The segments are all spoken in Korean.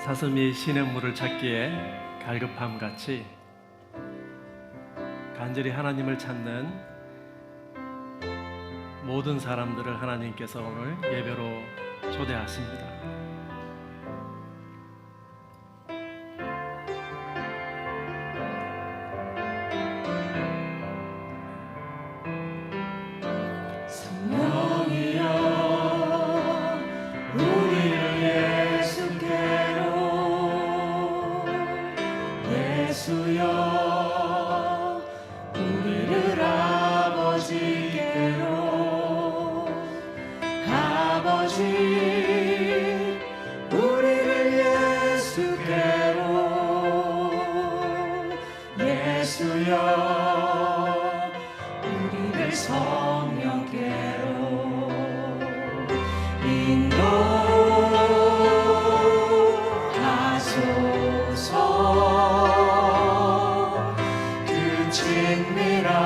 사슴이 시냇물을 찾기에 갈급함같이 간절히 하나님을 찾는 모든 사람들을 하나님께서 오늘 예배로 초대하십니다. 예수여 우리를 아버지께로 아버지 우리를 예수께로 예수여 우리를 성령께로 인도하소서. 친밀한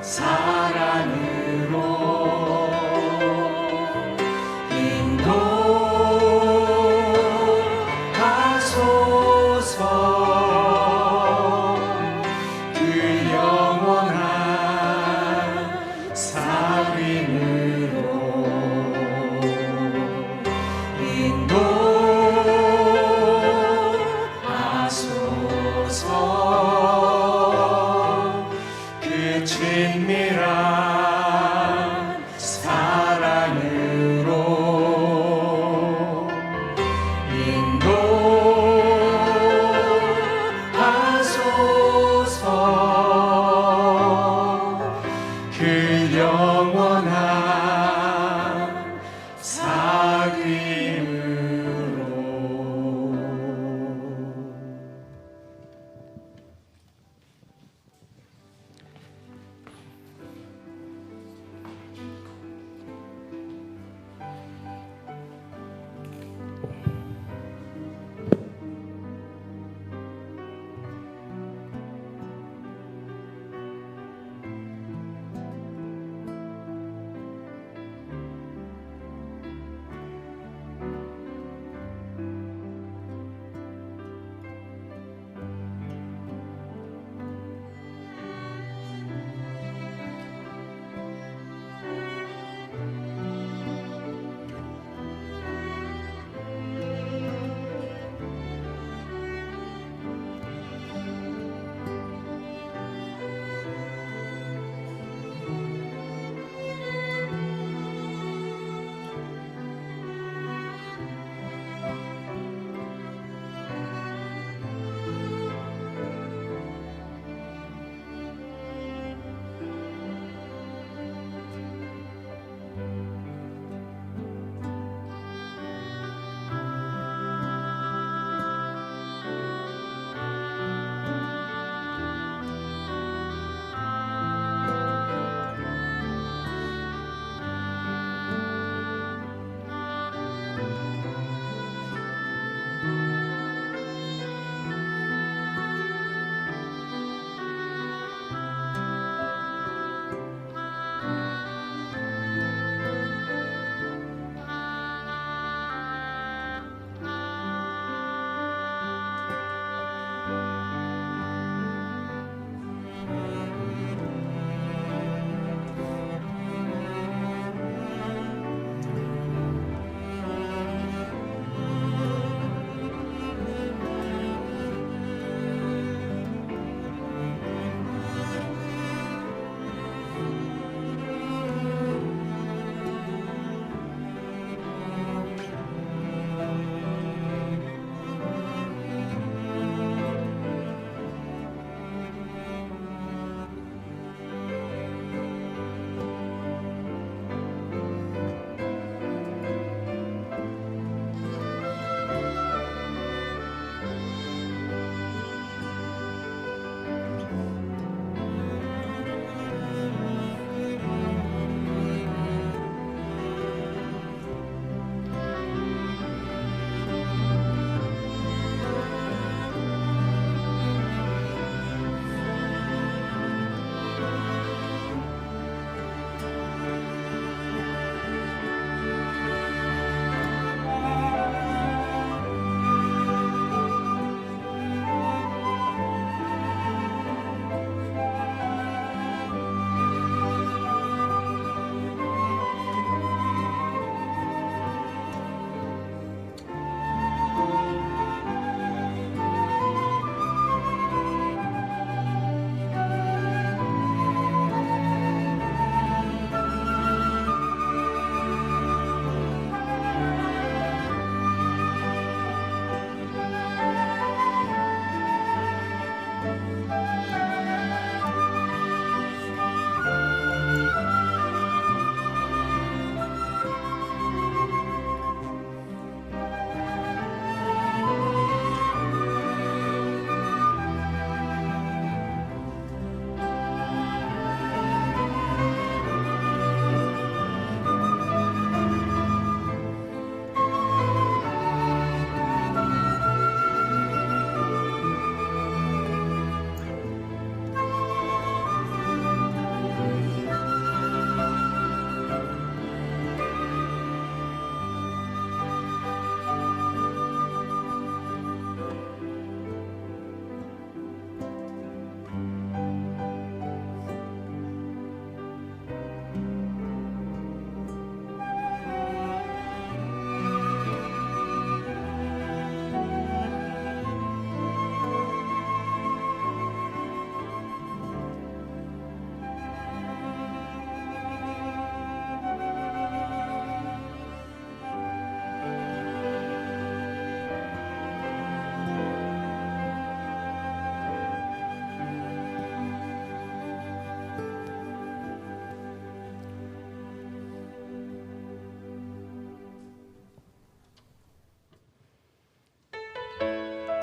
사랑으로 인도하소서. 그 영원한 사귐으로 인도하소서. 친밀한 사랑으로 인도하소서. 그 영원한 사귐으로.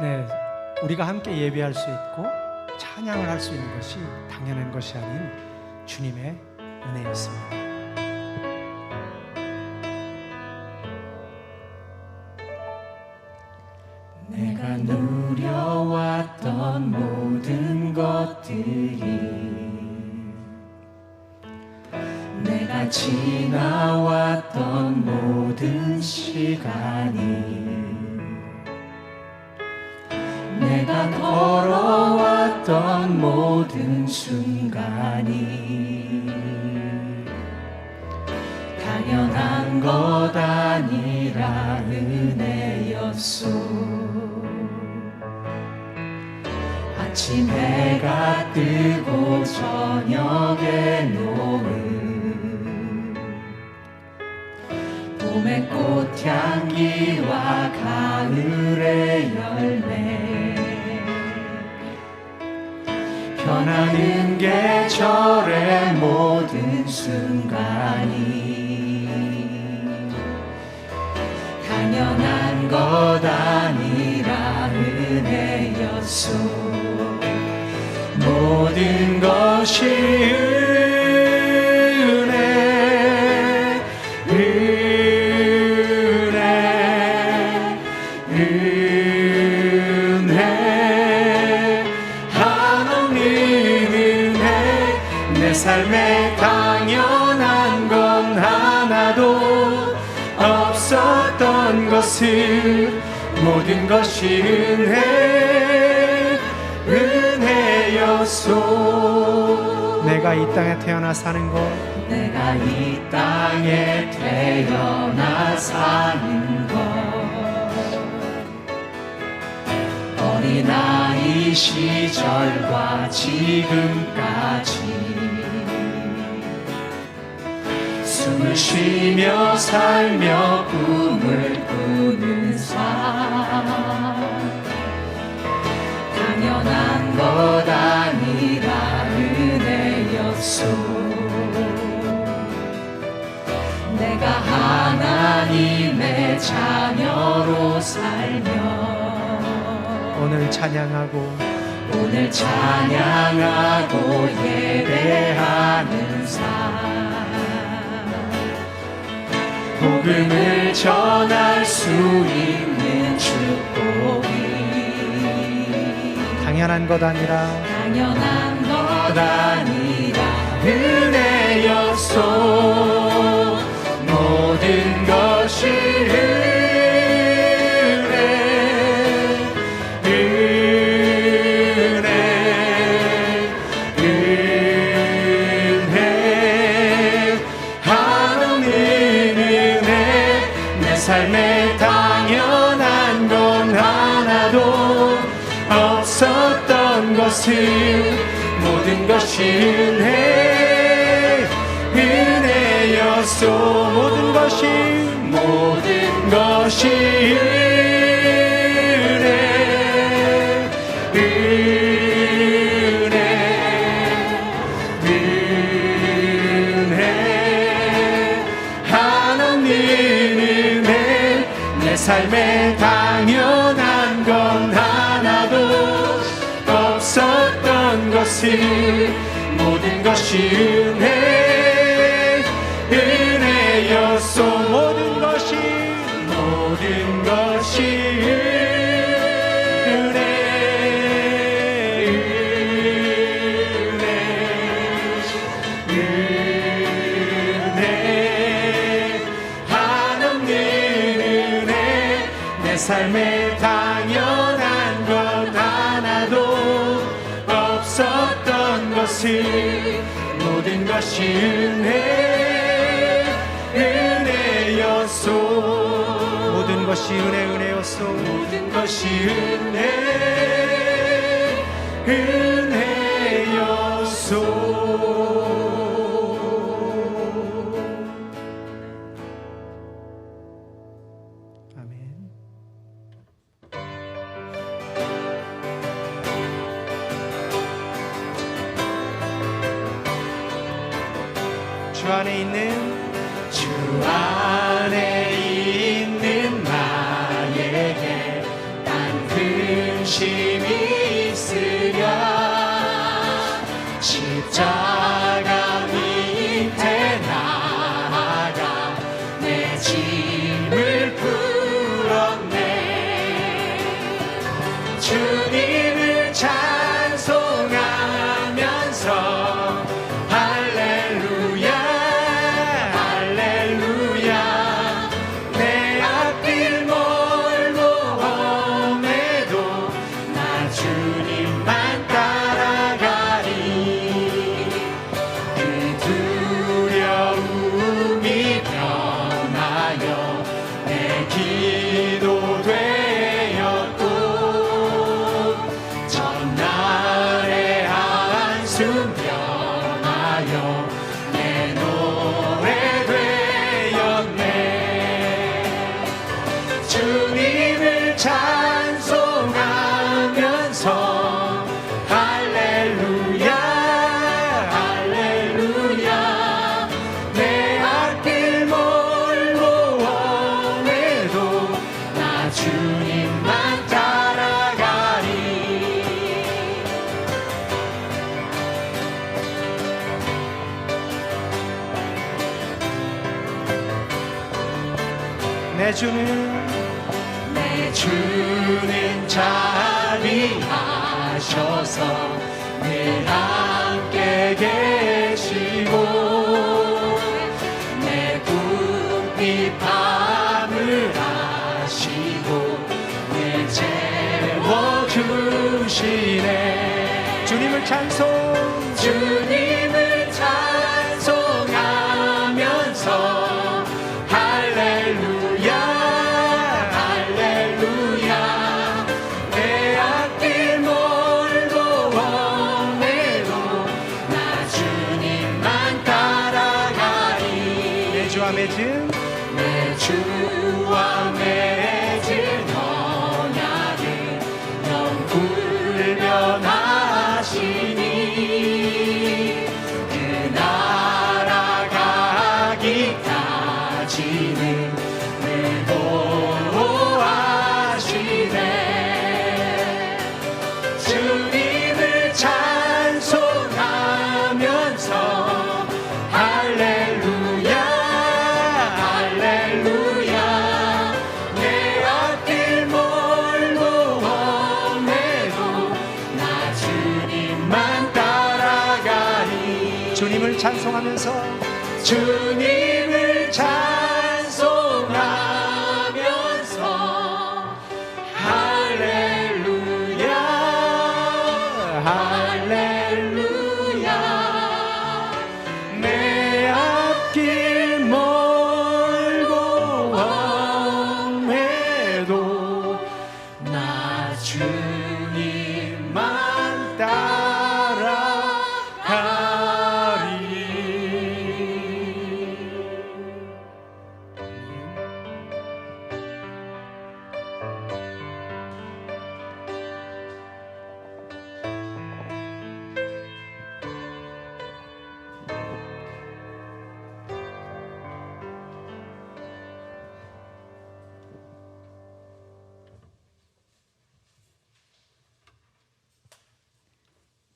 네, 우리가 함께 예배할 수 있고 찬양을 할 수 있는 것이 당연한 것이 아닌 주님의 은혜였습니다. 내가 누려왔던 모든 것들이, 내가 지나왔던 모든 시간이, 내가 걸어왔던 모든 순간이 당연한 것 아니라 은혜였소. 아침 해가 뜨고 저녁에 노을, 봄의 꽃향기와 가을의 열매, 변하는 계절의 모든 순간이 당연한 것 아니라 은혜였소. 모든 것이 은혜, 은혜, 은혜. 하나님 은혜. 내 삶에 당연한 건 하나도 없었던 것을, 모든 것이 은혜, 은혜였소. 내가 이 땅에 태어나 사는 것, 내가 이 땅에 태어나 사는 것, 어린아이 시절과 지금까지 숨을 쉬며 살며 꿈을 꾸는 삶, 당연한 것 아니라 은혜였소. 내가 하나님의 자녀로 살며 오늘 찬양하고 오늘 찬양하고 예배하는 삶, 복음을 전할 수 있는 축복이 당연한 것 아니라 당연한 것 아니라 은혜였소. 모든 것이 은혜, 은혜, 은혜. 하나님 은혜. 내 삶에 당연한 건 하나도 없었던 것을, 모든 것이 은혜, 은혜였소. 모든 것이 은혜, 은혜, 은혜. 하나님 은혜. 내 삶에 당연한 건 하나도 없었던 것을, 모든 것이 은혜, 은혜였소. 모든 것이 은혜, 은혜, 은혜. 하나님 은혜. 내 삶에 당연한 것 하나도 없었던 것을, 모든 것이 은혜, 은혜였소. 모든 것이 은혜였소. 모든 것이 은혜, 은혜였소. 아멘. 주 안에 있는 나에게 딴 그 내 주는 내 주는 자비하셔서 늘 함께 계시고 내 궁핍 밤을 아시고 늘 채워주시네. 주님을 찬송 주님을 찬송하면서 할렐루야 할렐루야 내 앞길 멀고 험해도 나 주님만 따라가리. 내 주와 맺은 내 주와 맺은 언약을 영불변하시니 그 나라 가기까지는 늘 보호하시네. 주님을 찬송하면서 할렐루야 할렐루야 내 앞길 멀고 험해도 나 주님만 따라가리. 주님을 찬송하면서 주님을 찬송하면서 할렐루야 할렐루야 내 앞길 멀고 험해도 나 주님만 따라가리.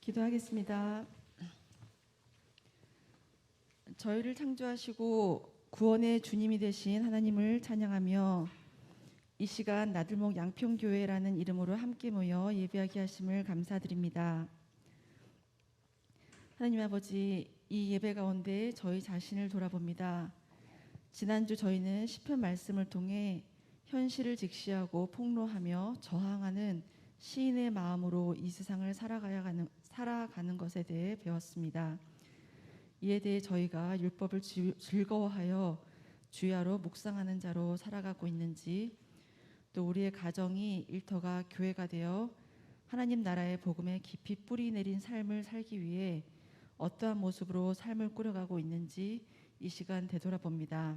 기도하겠습니다. 저희를 창조하시고 구원의 주님이 되신 하나님을 찬양하며 이 시간 나들목 양평교회라는 이름으로 함께 모여 예배하게 하심을 감사드립니다. 하나님 아버지, 이 예배 가운데 저희 자신을 돌아봅니다. 지난주 저희는 시편 말씀을 통해 현실을 직시하고 폭로하며 저항하는 시인의 마음으로 이 세상을 살아가는 것에 대해 배웠습니다. 이에 대해 저희가 율법을 즐거워하여 주야로 묵상하는 자로 살아가고 있는지, 또 우리의 가정이 일터가 교회가 되어 하나님 나라의 복음에 깊이 뿌리 내린 삶을 살기 위해 어떠한 모습으로 삶을 꾸려가고 있는지 이 시간 되돌아봅니다.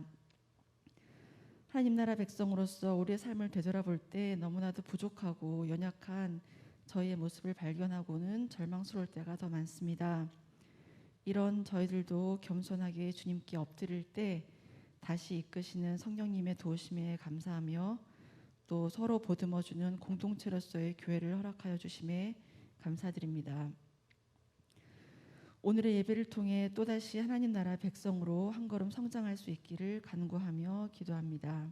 하나님 나라 백성으로서 우리의 삶을 되돌아볼 때 너무나도 부족하고 연약한 저희의 모습을 발견하고는 절망스러울 때가 더 많습니다. 이런 저희들도 겸손하게 주님께 엎드릴 때 다시 이끄시는 성령님의 도우심에 감사하며 또 서로 보듬어주는 공동체로서의 교회를 허락하여 주심에 감사드립니다. 오늘의 예배를 통해 또다시 하나님 나라 백성으로 한 걸음 성장할 수 있기를 간구하며 기도합니다.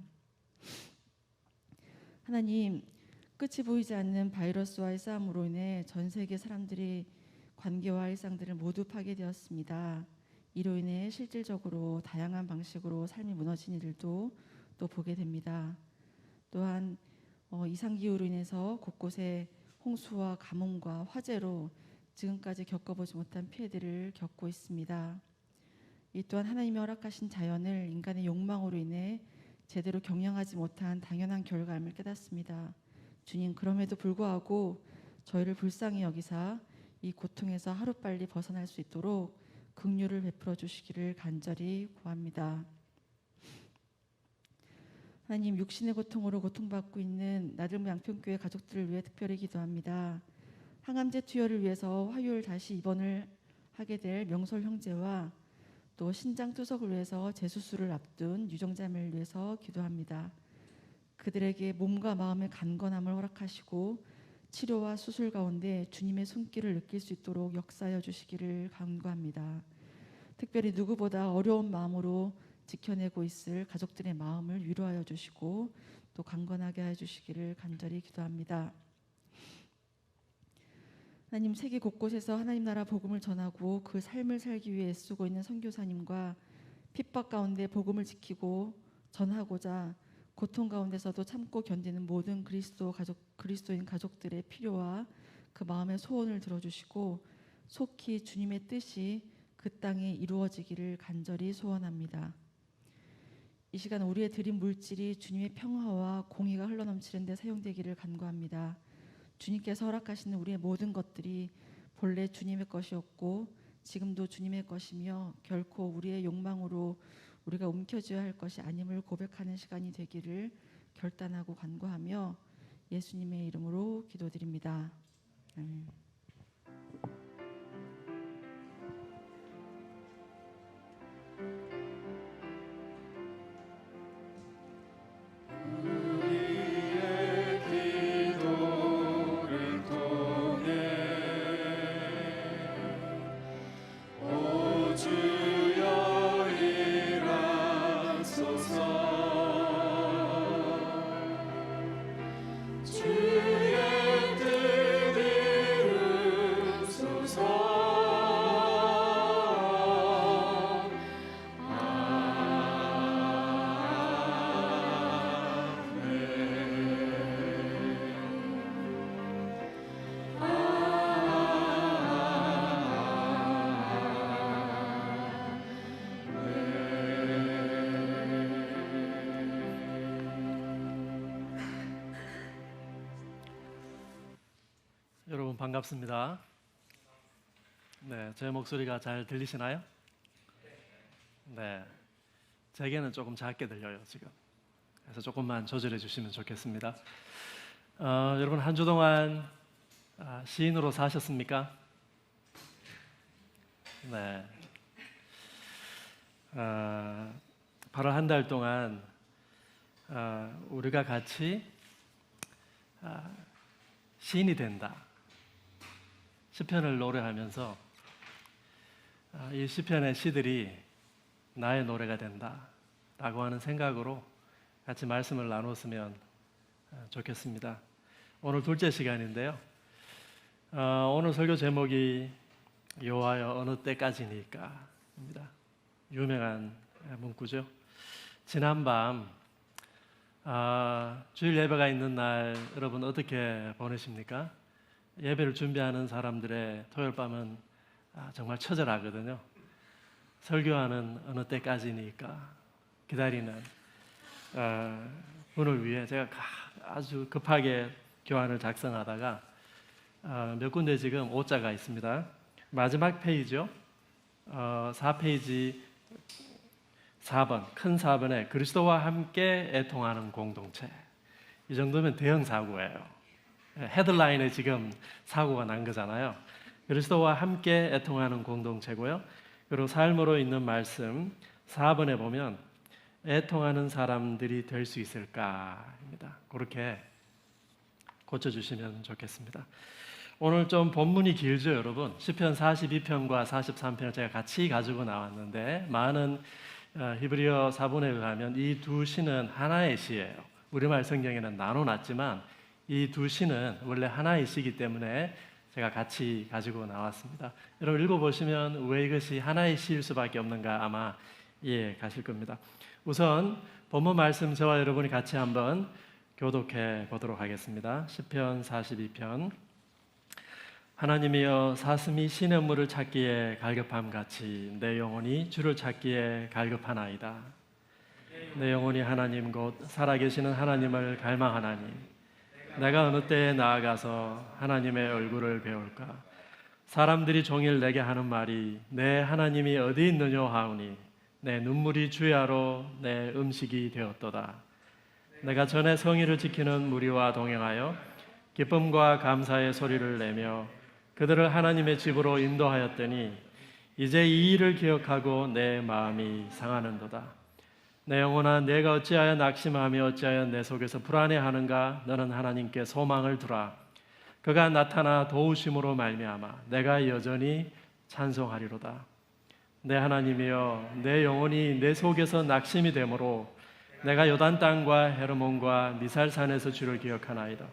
하나님, 끝이 보이지 않는 바이러스와의 싸움으로 인해 전 세계 사람들이 관계와 일상들을 모두 파괴되었습니다. 이로 인해 실질적으로 다양한 방식으로 삶이 무너진 이들도 또 보게 됩니다. 또한 이상기후로 인해서 곳곳에 홍수와 가뭄과 화재로 지금까지 겪어보지 못한 피해들을 겪고 있습니다. 이 또한 하나님이 허락하신 자연을 인간의 욕망으로 인해 제대로 경영하지 못한 당연한 결과임을 깨닫습니다. 주님, 그럼에도 불구하고 저희를 불쌍히 여기사 이 고통에서 하루빨리 벗어날 수 있도록 긍휼을 베풀어 주시기를 간절히 구합니다. 하나님, 육신의 고통으로 고통받고 있는 나들목 양평교회 가족들을 위해 특별히 기도합니다. 항암제 투여를 위해서 화요일 다시 입원을 하게 될 명솔 형제와 또 신장 투석을 위해서 재수술을 앞둔 유정자매를 위해서 기도합니다. 그들에게 몸과 마음의 강건함을 허락하시고 치료와 수술 가운데 주님의 손길을 느낄 수 있도록 역사하여 주시기를 간구합니다. 특별히 누구보다 어려운 마음으로 지켜내고 있을 가족들의 마음을 위로하여 주시고 또 강건하게 해 주시기를 간절히 기도합니다. 하나님, 세계 곳곳에서 하나님 나라 복음을 전하고 그 삶을 살기 위해 애쓰고 있는 선교사님과 핍박 가운데 복음을 지키고 전하고자 고통 가운데서도 참고 견디는 모든 그리스도인 가족들의 필요와 그 마음의 소원을 들어주시고 속히 주님의 뜻이 그 땅에 이루어지기를 간절히 소원합니다. 이 시간 우리의 드린 물질이 주님의 평화와 공의가 흘러넘치는 데 사용되기를 간구합니다. 주님께서 허락하시는 우리의 모든 것들이 본래 주님의 것이었고 지금도 주님의 것이며 결코 우리의 욕망으로 우리가 움켜쥐어야 할 것이 아님을 고백하는 시간이 되기를 결단하고 간구하며 예수님의 이름으로 기도드립니다. 아멘. 여러분 반갑습니다. 네, 제 목소리가 잘 들리시나요? 네, 제게는 조금 작게 들려요 지금. 그래서 조금만 조절해 주시면 좋겠습니다. 여러분 한 주 동안 시인으로 사셨습니까? 네. 바로 한 달 동안 우리가 같이 시인이 된다. 시편을 노래하면서 이 시편의 시들이 나의 노래가 된다라고 하는 생각으로 같이 말씀을 나눴으면 좋겠습니다. 오늘 둘째 시간인데요. 오늘 설교 제목이 여호와여 어느 때까지니까입니다. 유명한 문구죠. 지난밤 주일 예배가 있는 날 여러분 어떻게 보내십니까? 예배를 준비하는 사람들의 토요일 밤은 정말 처절하거든요. 설교하는 어느 때까지니까 기다리는 분을 위해 제가 아주 급하게 교환을 작성하다가 몇 군데 지금 오자가 있습니다. 마지막 페이지요. 4페이지 4번, 큰 4번에 그리스도와 함께 애통하는 공동체. 이 정도면 대형 사고예요. 헤드라인에 지금 사고가 난 거잖아요. 그리스도와 함께 애통하는 공동체고요. 그리고 삶으로 있는 말씀 4번에 보면 애통하는 사람들이 될 수 있을까입니다. 그렇게 고쳐주시면 좋겠습니다. 오늘 좀 본문이 길죠, 여러분. 시편 42편과 43편을 제가 같이 가지고 나왔는데 많은 히브리어 사본에 의하면 이 두 시는 하나의 시예요. 우리말 성경에는 나눠놨지만 이 두 시는 원래 하나의 시이기 때문에 제가 같이 가지고 나왔습니다. 여러분 읽어보시면 왜 이것이 하나의 시일 수밖에 없는가 아마 이해 가실 겁니다. 우선 본문 말씀 저와 여러분이 같이 한번 교독해 보도록 하겠습니다. 시편 42편. 하나님이여 사슴이 시냇물을 찾기에 갈급함같이 내 영혼이 주를 찾기에 갈급하나이다. 내 영혼이 하나님 곧 살아계시는 하나님을 갈망하나니 내가 어느 때에 나아가서 하나님의 얼굴을 배울까? 사람들이 종일 내게 하는 말이 내 하나님이 어디 있느냐 하오니 내 눈물이 주야로 내 음식이 되었도다. 내가 전에 성의를 지키는 무리와 동행하여 기쁨과 감사의 소리를 내며 그들을 하나님의 집으로 인도하였더니 이제 이 일을 기억하고 내 마음이 상하는도다. 내 영혼아 내가 어찌하여 낙심하며 어찌하여 내 속에서 불안해하는가? 너는 하나님께 소망을 두라. 그가 나타나 도우심으로 말미암아 내가 여전히 찬송하리로다. 내 하나님이여 내 영혼이 내 속에서 낙심이 되므로 내가 요단 땅과 헤르몬과 미살산에서 주를 기억하나이다.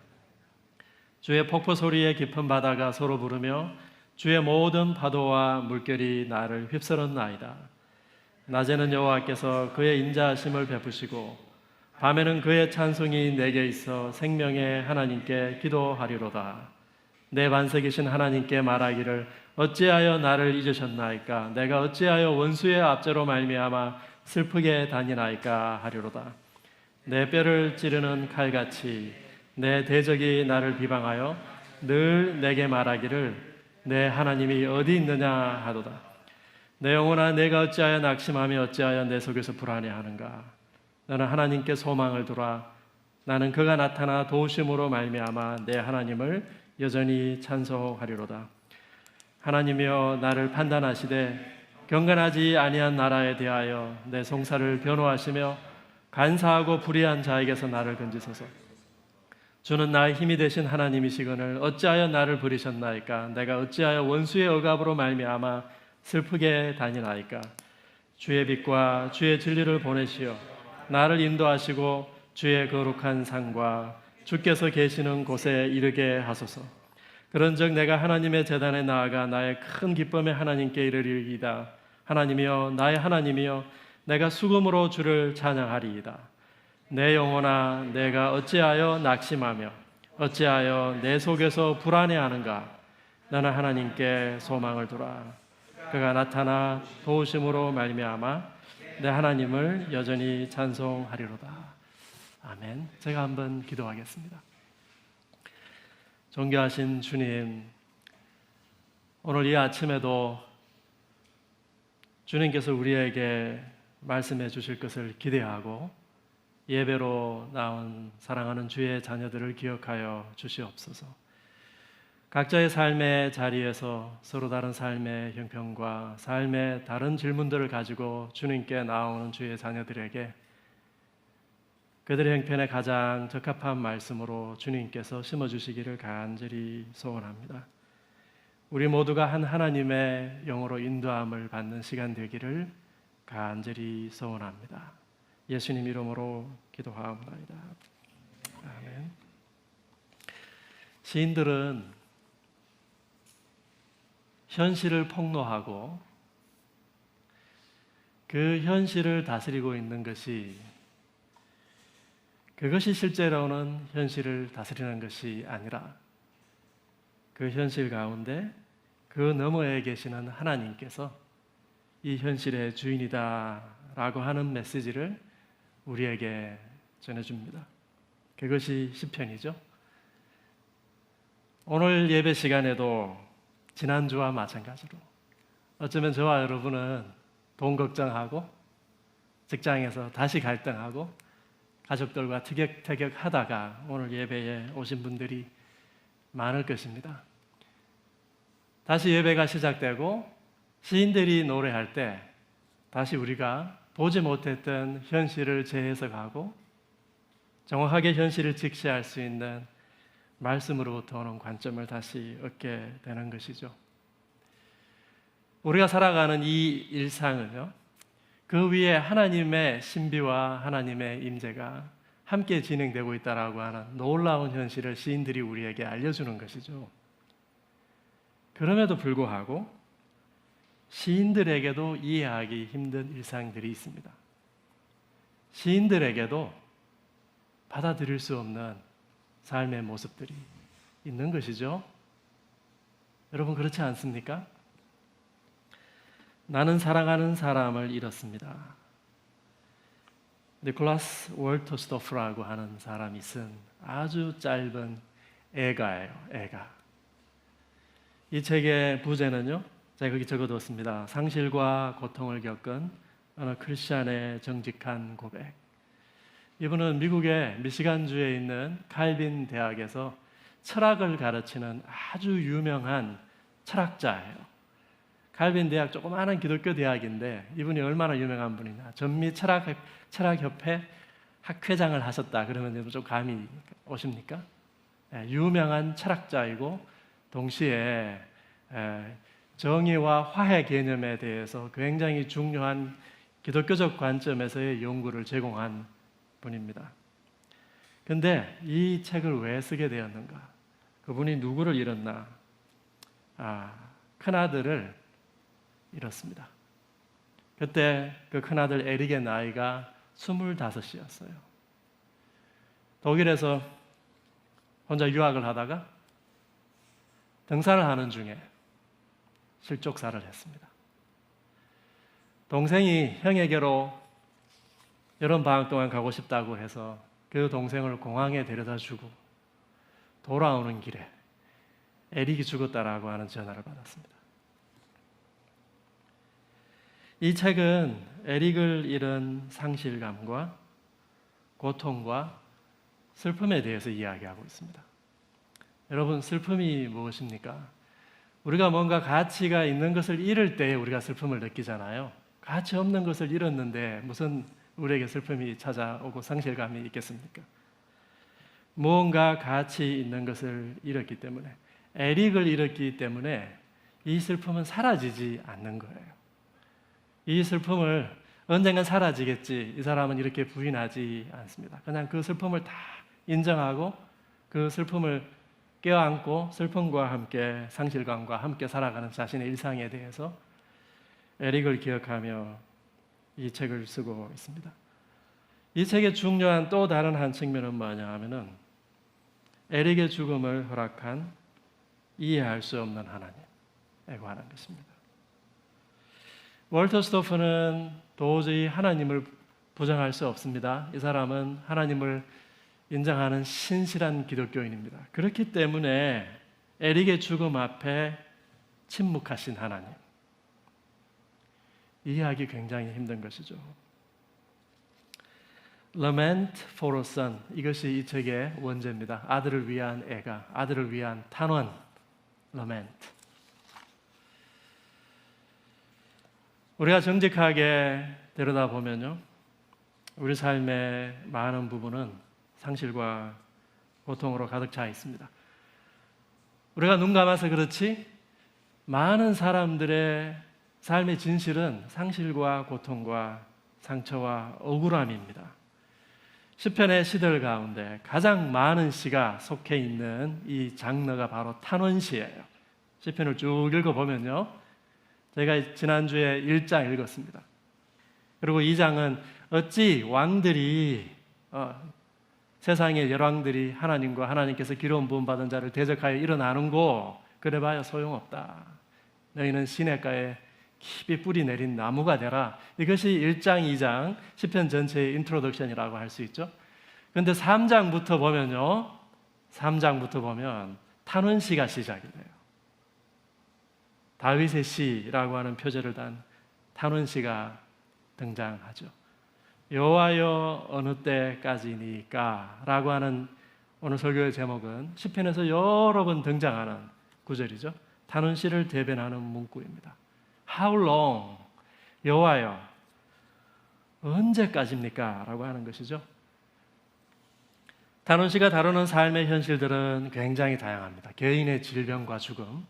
주의 폭포 소리에 깊은 바다가 서로 부르며 주의 모든 파도와 물결이 나를 휩쓸었나이다. 낮에는 여호와께서 그의 인자하심을 베푸시고 밤에는 그의 찬송이 내게 있어 생명의 하나님께 기도하리로다. 내 반석이신 하나님께 말하기를 어찌하여 나를 잊으셨나이까? 내가 어찌하여 원수의 압제로 말미암아 슬프게 다니나이까 하리로다. 내 뼈를 찌르는 칼같이 내 대적이 나를 비방하여 늘 내게 말하기를 내 하나님이 어디 있느냐 하도다. 내 영혼아 내가 어찌하여 낙심하며 어찌하여 내 속에서 불안해하는가? 너는 하나님께 소망을 두라. 나는 그가 나타나 도우심으로 말미암아 내 하나님을 여전히 찬송하리로다. 하나님이여 나를 판단하시되 경건하지 아니한 나라에 대하여 내 송사를 변호하시며 간사하고 불의한 자에게서 나를 건지소서. 주는 나의 힘이 되신 하나님이시거늘 어찌하여 나를 버리셨나이까? 내가 어찌하여 원수의 억압으로 말미암아 슬프게 다니나이까? 주의 빛과 주의 진리를 보내시어 나를 인도하시고 주의 거룩한 산과 주께서 계시는 곳에 이르게 하소서. 그런즉 내가 하나님의 제단에 나아가 나의 큰 기쁨의 하나님께 이르리이다. 하나님이여 나의 하나님이여 내가 수금으로 주를 찬양하리이다. 내 영혼아 내가 어찌하여 낙심하며 어찌하여 내 속에서 불안해하는가? 나는 하나님께 소망을 두라. 그가 나타나 도우심으로 말미암아 내 하나님을 여전히 찬송하리로다. 아멘. 제가 한번 기도하겠습니다. 존귀하신 주님, 오늘 이 아침에도 주님께서 우리에게 말씀해 주실 것을 기대하고 예배로 나온 사랑하는 주의 자녀들을 기억하여 주시옵소서. 각자의 삶의 자리에서 서로 다른 삶의 형편과 삶의 다른 질문들을 가지고 주님께 나오는 주의 자녀들에게 그들의 형편에 가장 적합한 말씀으로 주님께서 심어주시기를 간절히 소원합니다. 우리 모두가 한 하나님의 영으로 인도함을 받는 시간 되기를 간절히 소원합니다. 예수님 이름으로 기도하옵나이다. 아멘. 시인들은 현실을 폭로하고 그 현실을 다스리고 있는 그것이 실제로는 현실을 다스리는 것이 아니라 그 현실 가운데 그 너머에 계시는 하나님께서 이 현실의 주인이다라고 하는 메시지를 우리에게 전해줍니다. 그것이 시편이죠. 오늘 예배 시간에도 지난주와 마찬가지로 어쩌면 저와 여러분은 돈 걱정하고 직장에서 다시 갈등하고 가족들과 티격태격 하다가 오늘 예배에 오신 분들이 많을 것입니다. 다시 예배가 시작되고 시인들이 노래할 때 다시 우리가 보지 못했던 현실을 재해석하고 정확하게 현실을 직시할 수 있는 말씀으로부터 오는 관점을 다시 얻게 되는 것이죠. 우리가 살아가는 이 일상은요, 그 위에 하나님의 신비와 하나님의 임재가 함께 진행되고 있다라고 하는 놀라운 현실을 시인들이 우리에게 알려주는 것이죠. 그럼에도 불구하고 시인들에게도 이해하기 힘든 일상들이 있습니다. 시인들에게도 받아들일 수 없는 삶의 모습들이 있는 것이죠. 여러분 그렇지 않습니까? 나는 사랑하는 사람을 잃었습니다. 니콜라스 월터스토프라고 하는 사람이 쓴 아주 짧은 애가예요. 애가. 이 책의 부제는요, 제가 거기 적어뒀습니다. 상실과 고통을 겪은 어느 크리스찬의 정직한 고백. 이분은 미국의 미시간주에 있는 칼빈 대학에서 철학을 가르치는 아주 유명한 철학자예요. 칼빈 대학 조그마한 기독교 대학인데 이분이 얼마나 유명한 분이냐. 전미 철학협회 학회장을 하셨다 그러면 좀 감이 오십니까? 유명한 철학자이고 동시에 정의와 화해 개념에 대해서 굉장히 중요한 기독교적 관점에서의 연구를 제공한 분입니다. 근데 이 책을 왜 쓰게 되었는가? 그분이 누구를 잃었나? 큰아들을 잃었습니다. 그때 그 큰아들 에릭의 나이가 25이었어요. 독일에서 혼자 유학을 하다가 등산을 하는 중에 실족사를 했습니다. 동생이 형에게로 여름 방학 동안 가고 싶다고 해서 그 동생을 공항에 데려다 주고 돌아오는 길에 에릭이 죽었다라고 하는 전화를 받았습니다. 이 책은 에릭을 잃은 상실감과 고통과 슬픔에 대해서 이야기하고 있습니다. 여러분, 슬픔이 무엇입니까? 우리가 뭔가 가치가 있는 것을 잃을 때 우리가 슬픔을 느끼잖아요. 가치 없는 것을 잃었는데 무슨 우리에게 슬픔이 찾아오고 상실감이 있겠습니까? 무언가 가치 있는 것을 잃었기 때문에, 에릭을 잃었기 때문에 이 슬픔은 사라지지 않는 거예요. 이 슬픔을 언젠간 사라지겠지, 이 사람은 이렇게 부인하지 않습니다. 그냥 그 슬픔을 다 인정하고 그 슬픔을 껴안고 슬픔과 함께 상실감과 함께 살아가는 자신의 일상에 대해서 에릭을 기억하며 이 책을 쓰고 있습니다. 이 책의 중요한 또 다른 한 측면은 뭐냐 하면은 에릭의 죽음을 허락한 이해할 수 없는 하나님에 관한 것입니다. 월터 스토프는 도저히 하나님을 부정할 수 없습니다. 이 사람은 하나님을 인정하는 신실한 기독교인입니다. 그렇기 때문에 에릭의 죽음 앞에 침묵하신 하나님, 이해하기 굉장히 힘든 것이죠. Lament for a son, 이것이 이 책의 원제입니다. 아들을 위한 애가, 아들을 위한 탄원, Lament. 우리가 정직하게 들여다보면요, 우리 삶의 많은 부분은 상실과 고통으로 가득 차 있습니다. 우리가 눈 감아서 그렇지 많은 사람들의 삶의 진실은 상실과 고통과 상처와 억울함입니다. 시편의 시들 가운데 가장 많은 시가 속해 있는 이 장르가 바로 탄원시예요. 시편을 쭉 읽어보면요, 제가 지난주에 1장 읽었습니다. 그리고 2장은 어찌 왕들이 세상의 열왕들이 하나님과 하나님께서 기름 부음 받은 자를 대적하여 일어나는고 그래봐야 소용없다. 너희는 시냇가에 깊이 뿌리 내린 나무가 되라. 이것이 1장, 2장 시편 전체의 인트로덕션이라고 할 수 있죠. 그런데 3장부터 보면요, 3장부터 보면 탄원시가 시작이 돼요. 다윗의 시라고 하는 표제를 단 탄원시가 등장하죠. 여호와여 어느 때까지니까 라고 하는 오늘 설교의 제목은 시편에서 여러 번 등장하는 구절이죠. 탄원시를 대변하는 문구입니다. How long? 여호와여 언제까지입니까? 라고 하는 것이죠. 탄원시가 다루는 삶의 현실들은 굉장히 다양합니다. 개인의 질병과 죽음,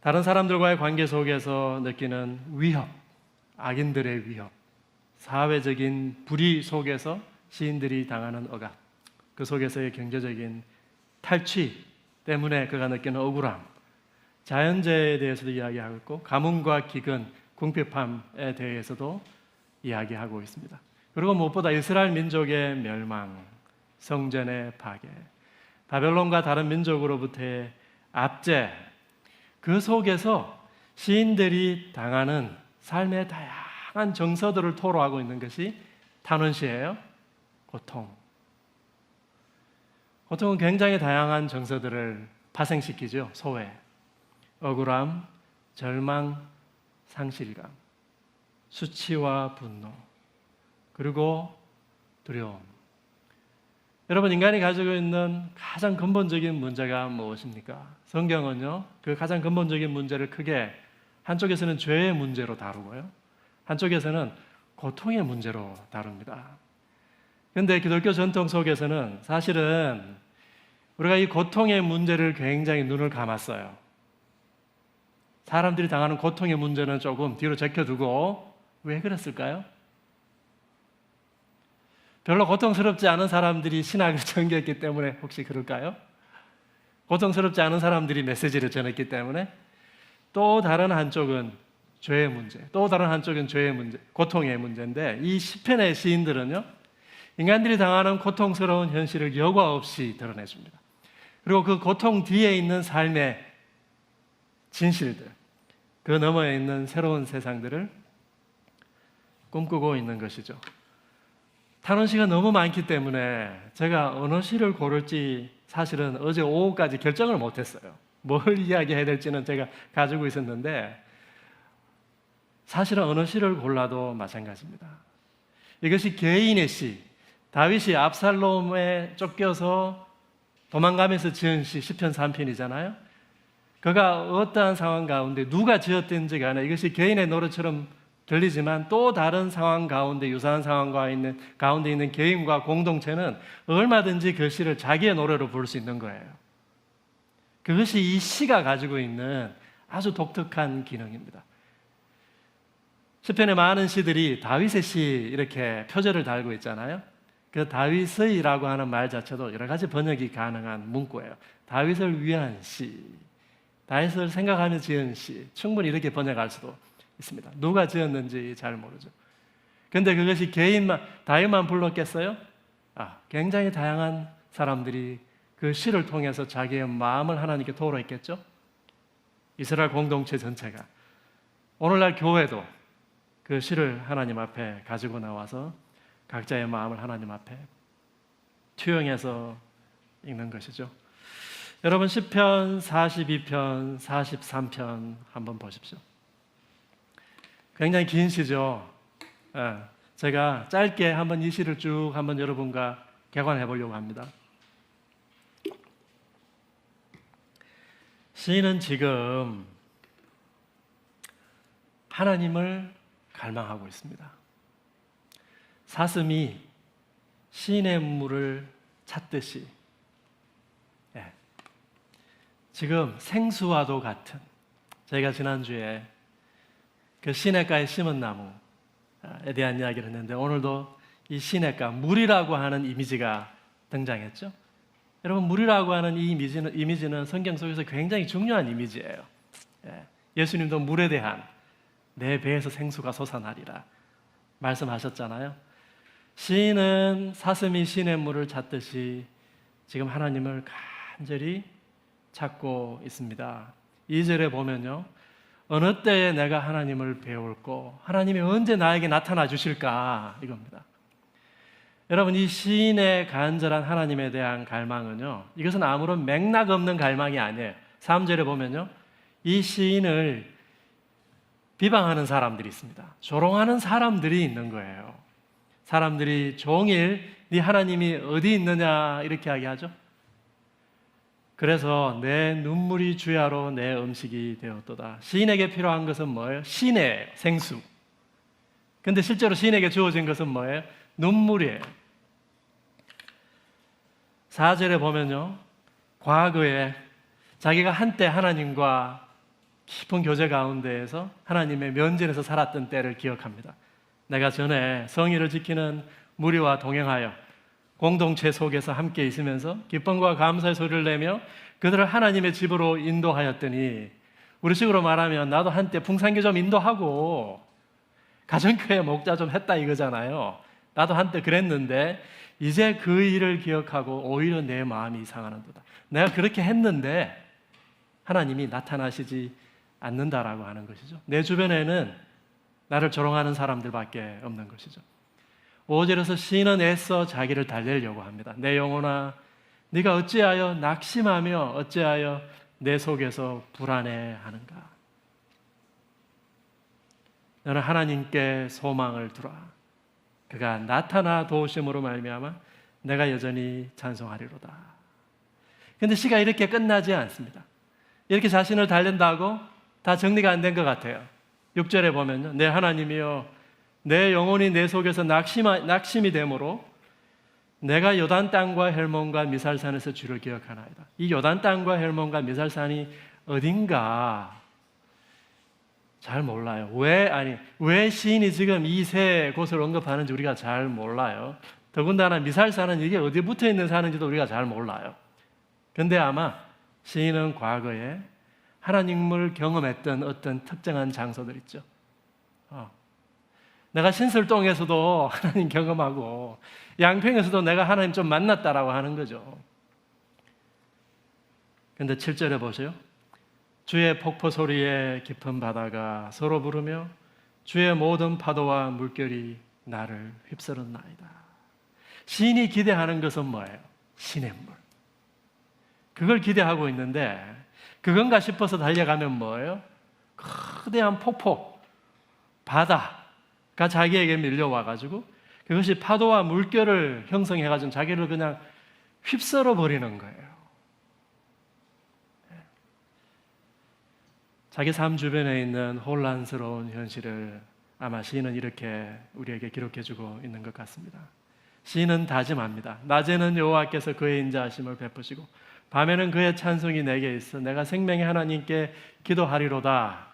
다른 사람들과의 관계 속에서 느끼는 위협, 악인들의 위협, 사회적인 불의 속에서 시인들이 당하는 억압, 그 속에서의 경제적인 탈취 때문에 그가 느끼는 억울함, 자연재해에 대해서도 이야기하고 있고 가뭄과 기근, 궁핍함에 대해서도 이야기하고 있습니다. 그리고 무엇보다 이스라엘 민족의 멸망, 성전의 파괴, 바벨론과 다른 민족으로부터의 압제, 그 속에서 시인들이 당하는 삶의 다양한 정서들을 토로하고 있는 것이 탄원시예요. 고통. 고통은 굉장히 다양한 정서들을 파생시키죠. 소외, 억울함, 절망, 상실감, 수치와 분노, 그리고 두려움. 여러분, 인간이 가지고 있는 가장 근본적인 문제가 무엇입니까? 성경은요, 그 가장 근본적인 문제를 크게 한쪽에서는 죄의 문제로 다루고요, 한쪽에서는 고통의 문제로 다룹니다. 그런데 기독교 전통 속에서는 사실은 우리가 이 고통의 문제를 굉장히 눈을 감았어요. 사람들이 당하는 고통의 문제는 조금 뒤로 제껴두고 왜 그랬을까요? 별로 고통스럽지 않은 사람들이 신학을 전개했기 때문에 혹시 그럴까요? 고통스럽지 않은 사람들이 메시지를 전했기 때문에 또 다른 한쪽은 죄의 문제, 또 다른 한쪽은 죄의 문제, 고통의 문제인데 이 시편의 시인들은요, 인간들이 당하는 고통스러운 현실을 여과 없이 드러내줍니다. 그리고 그 고통 뒤에 있는 삶의 진실들, 그 너머에 있는 새로운 세상들을 꿈꾸고 있는 것이죠. 탄원시가 너무 많기 때문에 제가 어느 시를 고를지 사실은 어제 오후까지 결정을 못했어요. 뭘 이야기해야 될지는 제가 가지고 있었는데 사실은 어느 시를 골라도 마찬가지입니다. 이것이 개인의 시, 다윗이 압살롬에 쫓겨서 도망가면서 지은 시 시편 3편이잖아요. 그가 어떠한 상황 가운데 누가 지었든지 간에 이것이 개인의 노래처럼 들리지만 또 다른 상황 가운데 유사한 상황 가운데 있는 개인과 공동체는 얼마든지 그 시를 자기의 노래로 부를 수 있는 거예요. 그것이 이 시가 가지고 있는 아주 독특한 기능입니다. 시편의 많은 시들이 다윗의 시 이렇게 표제를 달고 있잖아요. 그 다윗의라고 하는 말 자체도 여러 가지 번역이 가능한 문구예요. 다윗을 위한 시, 다윗을 생각하며 지은 시, 충분히 이렇게 번역할 수도 있습니다. 누가 지었는지 잘 모르죠. 그런데 그것이 다윗만 불렀겠어요? 굉장히 다양한 사람들이 그 시를 통해서 자기의 마음을 하나님께 토로했겠죠. 이스라엘 공동체 전체가, 오늘날 교회도 그 시를 하나님 앞에 가지고 나와서 각자의 마음을 하나님 앞에 투영해서 읽는 것이죠. 여러분 시편 42편, 43편 한번 보십시오. 굉장히 긴 시죠. 제가 짧게 한번 이 시를 쭉 한번 여러분과 개관해 보려고 합니다. 시인은 지금 하나님을 갈망하고 있습니다. 사슴이 시인의 물을 찾듯이 지금 생수와도 같은, 저희가 지난주에 그 시냇가에 심은 나무에 대한 이야기를 했는데 오늘도 이 시냇가, 물이라고 하는 이미지가 등장했죠. 여러분, 물이라고 하는 이 이미지는 성경 속에서 굉장히 중요한 이미지예요. 예수님도 물에 대한 내 배에서 생수가 솟아나리라 말씀하셨잖아요. 시인은 사슴이 시냇물을 찾듯이 지금 하나님을 간절히 찾고 있습니다. 2절에 보면요, 어느 때에 내가 하나님을 배울고 하나님이 언제 나에게 나타나 주실까, 이겁니다. 여러분, 이 시인의 간절한 하나님에 대한 갈망은요, 이것은 아무런 맥락 없는 갈망이 아니에요. 3절에 보면요, 이 시인을 비방하는 사람들이 있습니다. 조롱하는 사람들이 있는 거예요. 사람들이 종일 네 하나님이 어디 있느냐 이렇게 이야기하죠. 그래서 내 눈물이 주야로 내 음식이 되었도다. 시인에게 필요한 것은 뭐예요? 시내예요. 생수. 근데 실제로 시인에게 주어진 것은 뭐예요? 눈물이에요. 4절에 보면요, 과거에 자기가 한때 하나님과 깊은 교제 가운데에서 하나님의 면전에서 살았던 때를 기억합니다. 내가 전에 성의를 지키는 무리와 동행하여 공동체 속에서 함께 있으면서 기쁨과 감사의 소리를 내며 그들을 하나님의 집으로 인도하였더니, 우리식으로 말하면 나도 한때 풍산교 좀 인도하고 가정교회 목자 좀 했다 이거잖아요. 나도 한때 그랬는데 이제 그 일을 기억하고 오히려 내 마음이 이상하는도다. 내가 그렇게 했는데 하나님이 나타나시지 않는다라고 하는 것이죠. 내 주변에는 나를 조롱하는 사람들밖에 없는 것이죠. 5절에서 시인은 애써 자기를 달래려고 합니다. 내 영혼아, 네가 어찌하여 낙심하며 어찌하여 내 속에서 불안해하는가. 너는 하나님께 소망을 두라. 그가 나타나 도우심으로 말미암아 내가 여전히 찬송하리로다. 그런데 시가 이렇게 끝나지 않습니다. 이렇게 자신을 달랜다고 다 정리가 안 된 것 같아요. 6절에 보면요, 내 하나님이여, 내 영혼이 내 속에서 낙심이 되므로 내가 요단 땅과 헬몬과 미살산에서 주를 기억하나이다. 이 요단 땅과 헬몬과 미살산이 어딘가 잘 몰라요. 왜 시인이 지금 이 세 곳을 언급하는지 우리가 잘 몰라요. 더군다나 미살산은 이게 어디에 붙어 있는 산인지도 우리가 잘 몰라요. 근데 아마 시인은 과거에 하나님을 경험했던 어떤 특정한 장소들 있죠. 내가 신설동에서도 하나님 경험하고 양평에서도 내가 하나님 좀 만났다라고 하는 거죠. 근데 7절에 보세요. 주의 폭포 소리에 깊은 바다가 서로 부르며 주의 모든 파도와 물결이 나를 휩쓸었나이다. 시인이 기대하는 것은 뭐예요? 시냇물. 그걸 기대하고 있는데 그건가 싶어서 달려가면 뭐예요? 거대한 폭포, 바다가 자기에게 밀려와가지고 그것이 파도와 물결을 형성해가지고 자기를 그냥 휩쓸어 버리는 거예요. 자기 삶 주변에 있는 혼란스러운 현실을 아마 시인은 이렇게 우리에게 기록해주고 있는 것 같습니다. 시인은 다짐합니다. 낮에는 여호와께서 그의 인자하심을 베푸시고 밤에는 그의 찬송이 내게 있어 내가 생명의 하나님께 기도하리로다.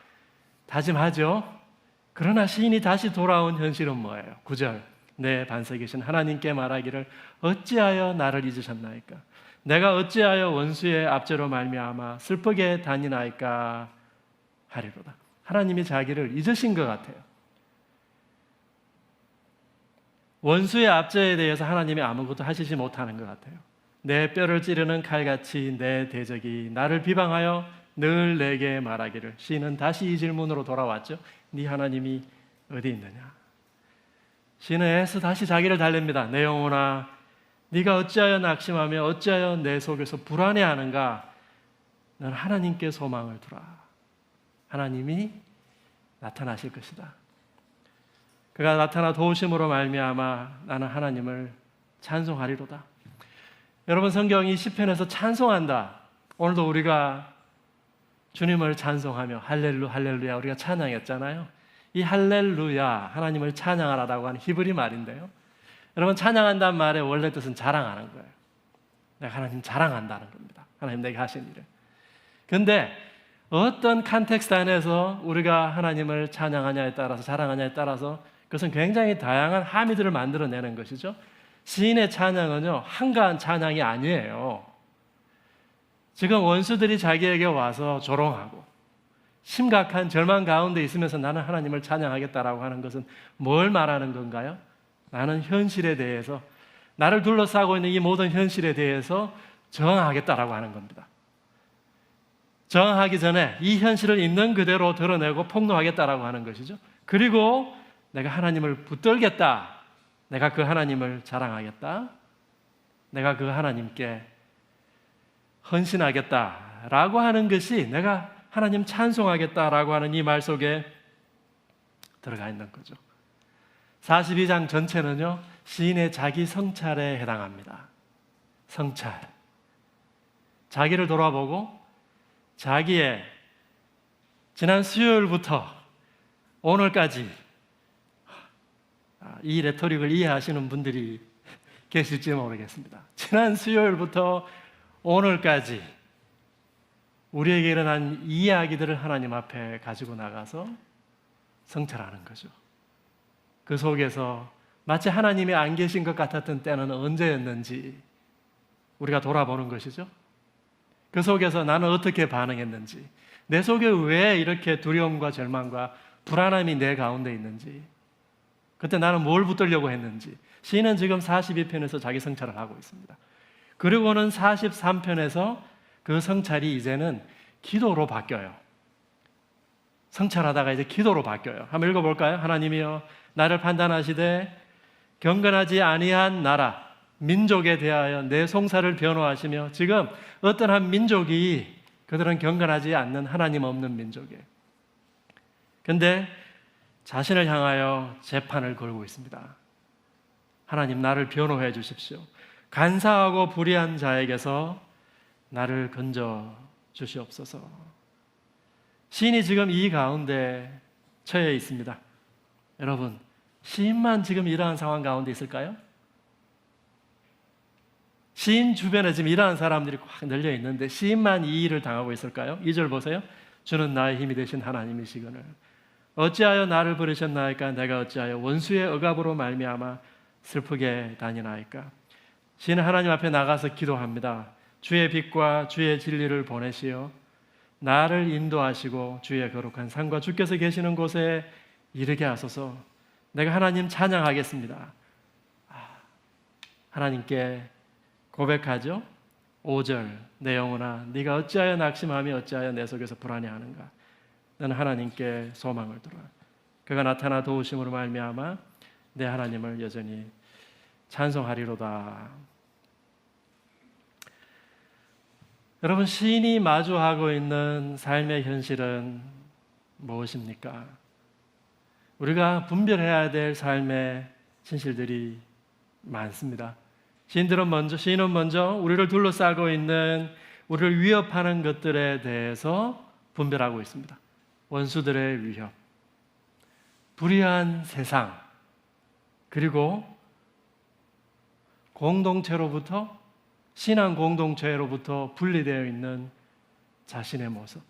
다짐하죠. 그러나 시인이 다시 돌아온 현실은 뭐예요? 9절 내 반석에 계신 하나님께 말하기를 어찌하여 나를 잊으셨나이까? 내가 어찌하여 원수의 압제로 말미암아 슬프게 다니나이까 하리로다. 하나님이 자기를 잊으신 것 같아요. 원수의 압제에 대해서 하나님이 아무것도 하시지 못하는 것 같아요. 내 뼈를 찌르는 칼같이 내 대적이 나를 비방하여 늘 내게 말하기를. 시인은 다시 이 질문으로 돌아왔죠. 네 하나님이 어디 있느냐? 시인은 애써 다시 자기를 달랩니다. 내 영혼아, 네가 어찌하여 낙심하며 어찌하여 내 속에서 불안해하는가? 넌 하나님께 소망을 두라. 하나님이 나타나실 것이다. 그가 나타나 도우심으로 말미암아 나는 하나님을 찬송하리로다. 여러분, 성경이 시편에서 찬송한다. 오늘도 우리가 주님을 찬송하며 할렐루야 할렐루야 우리가 찬양했잖아요. 이 할렐루야, 하나님을 찬양하라고 하는 히브리 말인데요. 여러분, 찬양한다는 말의 원래 뜻은 자랑하는 거예요. 내가 하나님 자랑한다는 겁니다. 하나님 내게 하신 일을. 근데 어떤 컨텍스트 안에서 우리가 하나님을 찬양하냐에 따라서, 자랑하냐에 따라서 그것은 굉장히 다양한 함의들을 만들어내는 것이죠. 시인의 찬양은요, 한가한 찬양이 아니에요. 지금 원수들이 자기에게 와서 조롱하고 심각한 절망 가운데 있으면서 나는 하나님을 찬양하겠다라고 하는 것은 뭘 말하는 건가요? 나는 현실에 대해서, 나를 둘러싸고 있는 이 모든 현실에 대해서 저항하겠다라고 하는 겁니다. 저항하기 전에 이 현실을 있는 그대로 드러내고 폭로하겠다라고 하는 것이죠. 그리고 내가 하나님을 붙들겠다. 내가 그 하나님을 자랑하겠다. 내가 그 하나님께 헌신하겠다라고 하는 것이 내가 하나님 찬송하겠다라고 하는 이 말 속에 들어가 있는 거죠. 42장 전체는요, 시인의 자기 성찰에 해당합니다. 성찰. 자기를 돌아보고 자기의 지난 수요일부터 오늘까지, 이 레토릭을 이해하시는 분들이 계실지 모르겠습니다. 지난 수요일부터 오늘까지 우리에게 일어난 이야기들을 하나님 앞에 가지고 나가서 성찰하는 거죠. 그 속에서 마치 하나님이 안 계신 것 같았던 때는 언제였는지 우리가 돌아보는 것이죠. 그 속에서 나는 어떻게 반응했는지, 내 속에 왜 이렇게 두려움과 절망과 불안함이 내 가운데 있는지, 그때 나는 뭘 붙들려고 했는지. 시인은 지금 42편에서 자기 성찰을 하고 있습니다. 그리고는 43편에서 그 성찰이 이제는 기도로 바뀌어요. 성찰하다가 이제 기도로 바뀌어요. 한번 읽어볼까요? 하나님이여 나를 판단하시되 경건하지 아니한 나라 민족에 대하여 내 송사를 변호하시며, 지금 어떤 한 민족이, 그들은 경건하지 않는 하나님 없는 민족이에요. 근데 자신을 향하여 재판을 걸고 있습니다. 하나님, 나를 변호해 주십시오. 간사하고 불의한 자에게서 나를 건져 주시옵소서. 시인이 지금 이 가운데 처해 있습니다. 여러분, 시인만 지금 이러한 상황 가운데 있을까요? 시인 주변에 지금 일하는 사람들이 꽉 널려 있는데 시인만 이 일을 당하고 있을까요? 2절 보세요. 주는 나의 힘이 되신 하나님이시거늘 어찌하여 나를 버리셨나이까? 내가 어찌하여 원수의 억압으로 말미암아 슬프게 다니나이까? 시인은 하나님 앞에 나가서 기도합니다. 주의 빛과 주의 진리를 보내시어 나를 인도하시고 주의 거룩한 산과 주께서 계시는 곳에 이르게 하소서. 내가 하나님 찬양하겠습니다. 하나님께 고백하죠. 5절 내 영혼아 네가 어찌하여 낙심하며 어찌하여 내 속에서 불안해하는가? 나는 하나님께 소망을 두라. 그가 나타나 도우심으로 말미암아 내 하나님을 여전히 찬송하리로다. 여러분, 시인이 마주하고 있는 삶의 현실은 무엇입니까? 우리가 분별해야 될 삶의 진실들이 많습니다. 시인은 먼저 우리를 둘러싸고 있는 우리를 위협하는 것들에 대해서 분별하고 있습니다. 원수들의 위협, 불의한 세상, 그리고 공동체로부터, 신앙 공동체로부터 분리되어 있는 자신의 모습.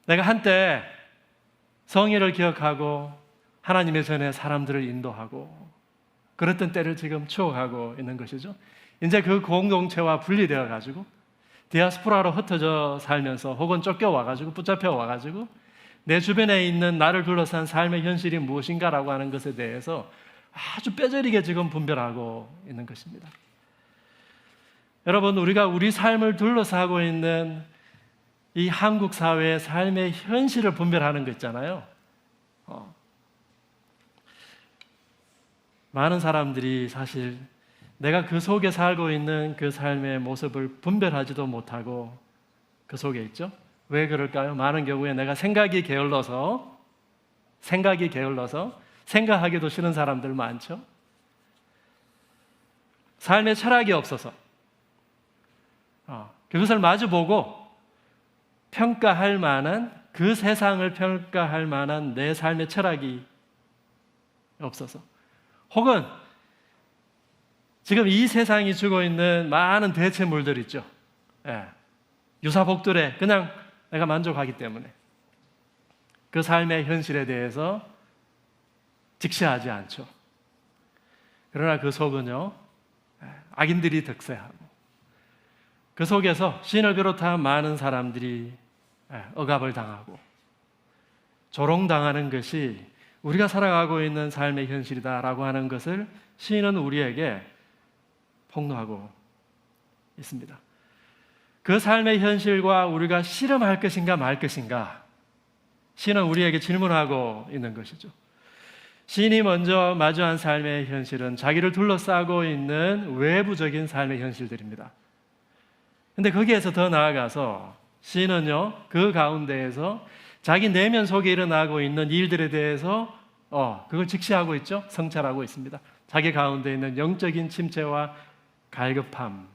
내가 한때 성의를 기억하고 하나님의 전에 사람들을 인도하고 그랬던 때를 지금 추억하고 있는 것이죠. 이제 그 공동체와 분리되어 가지고 디아스포라로 흩어져 살면서 혹은 쫓겨와 가지고 붙잡혀 와 가지고 내 주변에 있는 나를 둘러싼 삶의 현실이 무엇인가라고 하는 것에 대해서 아주 뼈저리게 지금 분별하고 있는 것입니다. 여러분, 우리가 우리 삶을 둘러싸고 있는 이 한국 사회의 삶의 현실을 분별하는 거 있잖아요. 많은 사람들이 사실 내가 그 속에 살고 있는 그 삶의 모습을 분별하지도 못하고 그 속에 있죠. 왜 그럴까요? 많은 경우에 내가 생각이 게을러서 생각하기도 싫은 사람들 많죠. 삶의 철학이 없어서 그것을 마주보고 평가할 만한, 그 세상을 평가할 만한 내 삶의 철학이 없어서, 혹은 지금 이 세상이 주고 있는 많은 대체물들 있죠. 유사복들에 그냥 내가 만족하기 때문에 그 삶의 현실에 대해서 직시하지 않죠. 그러나 그 속은요, 악인들이 득세하고 그 속에서 시인을 비롯한 많은 사람들이 억압을 당하고 조롱당하는 것이 우리가 살아가고 있는 삶의 현실이다라고 하는 것을 시인은 우리에게 폭로하고 있습니다. 그 삶의 현실과 우리가 씨름할 것인가 말 것인가, 시인은 우리에게 질문하고 있는 것이죠. 시인이 먼저 마주한 삶의 현실은 자기를 둘러싸고 있는 외부적인 삶의 현실들입니다. 그런데 거기에서 더 나아가서 시인은요, 그 가운데에서 자기 내면 속에 일어나고 있는 일들에 대해서 그걸 직시하고 있죠. 성찰하고 있습니다. 자기 가운데 있는 영적인 침체와 갈급함,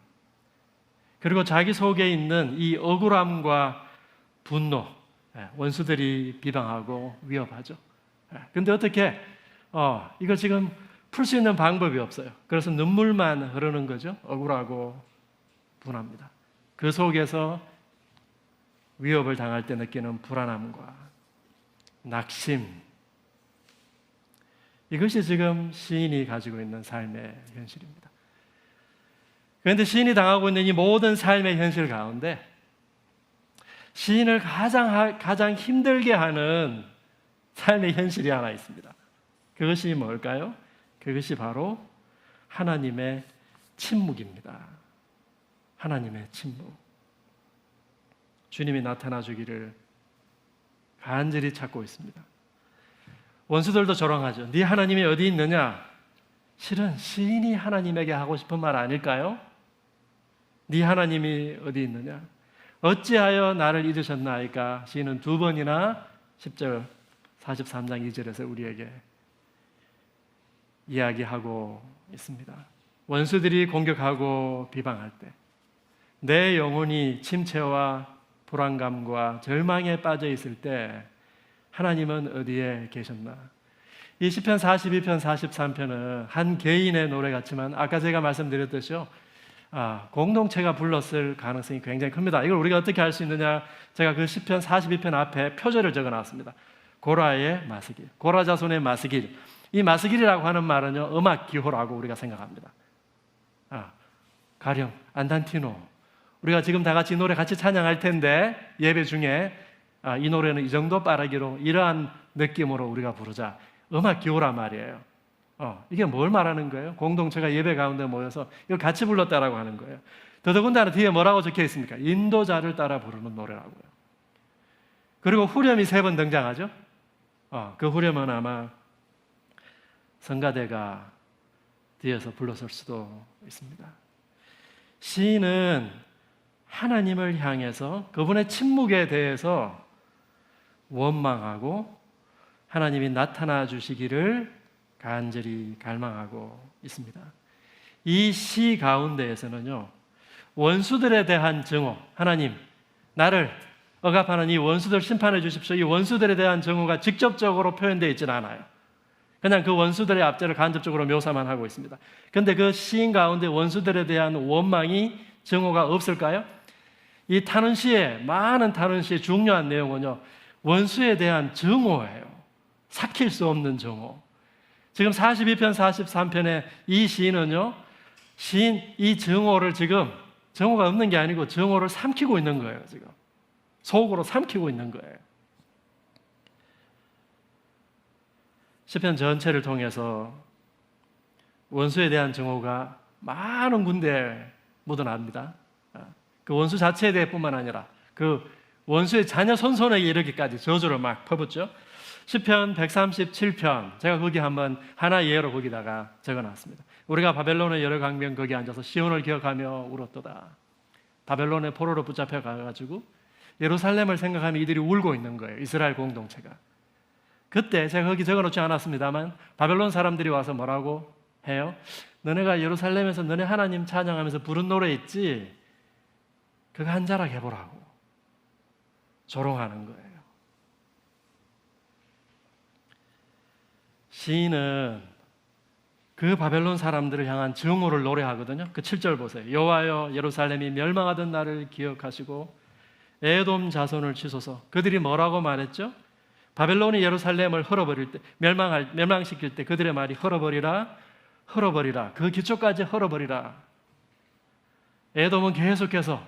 그리고 자기 속에 있는 이 억울함과 분노, 원수들이 비방하고 위협하죠. 그런데 어떻게 이걸 지금 풀 수 있는 방법이 없어요. 그래서 눈물만 흐르는 거죠. 억울하고 분합니다. 그 속에서 위협을 당할 때 느끼는 불안함과 낙심, 이것이 지금 시인이 가지고 있는 삶의 현실입니다. 그런데 시인이 당하고 있는 이 모든 삶의 현실 가운데 시인을 가장 힘들게 하는 삶의 현실이 하나 있습니다. 그것이 뭘까요? 그것이 바로 하나님의 침묵입니다. 하나님의 침묵. 주님이 나타나 주기를 간절히 찾고 있습니다. 원수들도 조롱하죠. 네 하나님이 어디 있느냐? 실은 시인이 하나님에게 하고 싶은 말 아닐까요? 네 하나님이 어디 있느냐? 어찌하여 나를 잊으셨나이까? 시인은 두 번이나 10절 43장 2절에서 우리에게 이야기하고 있습니다. 원수들이 공격하고 비방할 때 내 영혼이 침체와 불안감과 절망에 빠져 있을 때 하나님은 어디에 계셨나? 이 시편 42편, 43편은 한 개인의 노래 같지만 아까 제가 말씀드렸듯이요, 공동체가 불렀을 가능성이 굉장히 큽니다. 이걸 우리가 어떻게 알 수 있느냐? 제가 그 시편 42편 앞에 표절을 적어놨습니다. 고라의 마스길, 고라 자손의 마스길. 이 마스길이라고 하는 말은요, 음악 기호라고 우리가 생각합니다. 가령 안단티노, 우리가 지금 다 같이 노래 같이 찬양할 텐데 예배 중에 이 노래는 이 정도 빠르기로 이러한 느낌으로 우리가 부르자. 음악 기호란 말이에요. 이게 뭘 말하는 거예요? 공동체가 예배 가운데 모여서 이걸 같이 불렀다라고 하는 거예요. 더더군다나 뒤에 뭐라고 적혀 있습니까? 인도자를 따라 부르는 노래라고요. 그리고 후렴이 3번 등장하죠. 그 후렴은 아마 성가대가 뒤에서 불렀을 수도 있습니다. 시인은 하나님을 향해서 그분의 침묵에 대해서 원망하고 하나님이 나타나 주시기를 간절히 갈망하고 있습니다. 이 시 가운데에서는요, 원수들에 대한 증오, 하나님 나를 억압하는 이 원수들 심판해 주십시오, 이 원수들에 대한 증오가 직접적으로 표현되어 있지는 않아요. 그냥 그 원수들의 압제를 간접적으로 묘사만 하고 있습니다. 그런데 그 시인 가운데 원수들에 대한 원망이, 증오가 없을까요? 이 탄원시의, 많은 탄원시의 중요한 내용은요, 원수에 대한 증오예요. 삭힐 수 없는 증오. 지금 42편, 43편의 이 시인은요, 시인 이 증오를 지금, 증오가 없는 게 아니고 증오를 삼키고 있는 거예요. 지금 속으로 삼키고 있는 거예요. 시편 전체를 통해서 원수에 대한 증오가 많은 군데에 묻어납니다. 그 원수 자체에 대해뿐만 아니라 그 원수의 자녀 손손에게 이르기까지 저주를 막 퍼붓죠. 시편 137편, 제가 거기 한번 하나 예로 거기다가 적어놨습니다. 우리가 바벨론의 여러 강변 거기 앉아서 시온을 기억하며 울었도다. 바벨론의 포로로 붙잡혀 가가지고 예루살렘을 생각하며 이들이 울고 있는 거예요. 이스라엘 공동체가. 그때 제가 거기 적어놓지 않았습니다만 바벨론 사람들이 와서 뭐라고 해요? 너네가 예루살렘에서 너네 하나님 찬양하면서 부른 노래 있지? 그거 한 자락 해보라고 조롱하는 거예요. 시인은 그 바벨론 사람들을 향한 증오를 노래하거든요. 그 7절 보세요. 여호와여, 예루살렘이 멸망하던 날을 기억하시고 에돔 자손을 치소서. 그들이 뭐라고 말했죠? 바벨론이 예루살렘을 헐어버릴 때, 멸망시킬 때 그들의 말이 헐어버리라, 헐어버리라. 그 기초까지 헐어버리라. 에돔은 계속해서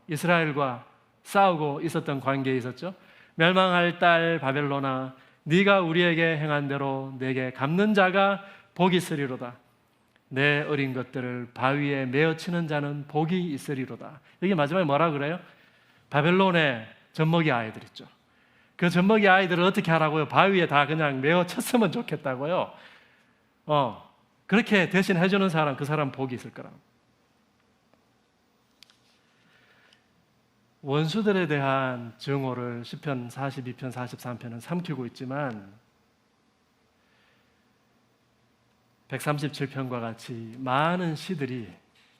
이스라엘과 싸우고 있었던 관계에 있었죠. 멸망할 딸 바벨론아, 네가 우리에게 행한 대로 내게 갚는 자가 복이 있으리로다. 내 어린 것들을 바위에 메어 치는 자는 복이 있으리로다. 여기 마지막에 뭐라 그래요? 바벨론의 젖먹이 아이들 있죠. 그 젖먹이 아이들을 어떻게 하라고요? 바위에 다 그냥 메어 쳤으면 좋겠다고요. 그렇게 대신 해주는 사람, 그 사람 복이 있을 거라고. 원수들에 대한 증오를 시편 42편, 43편은 삼키고 있지만 137편과 같이 많은 시들이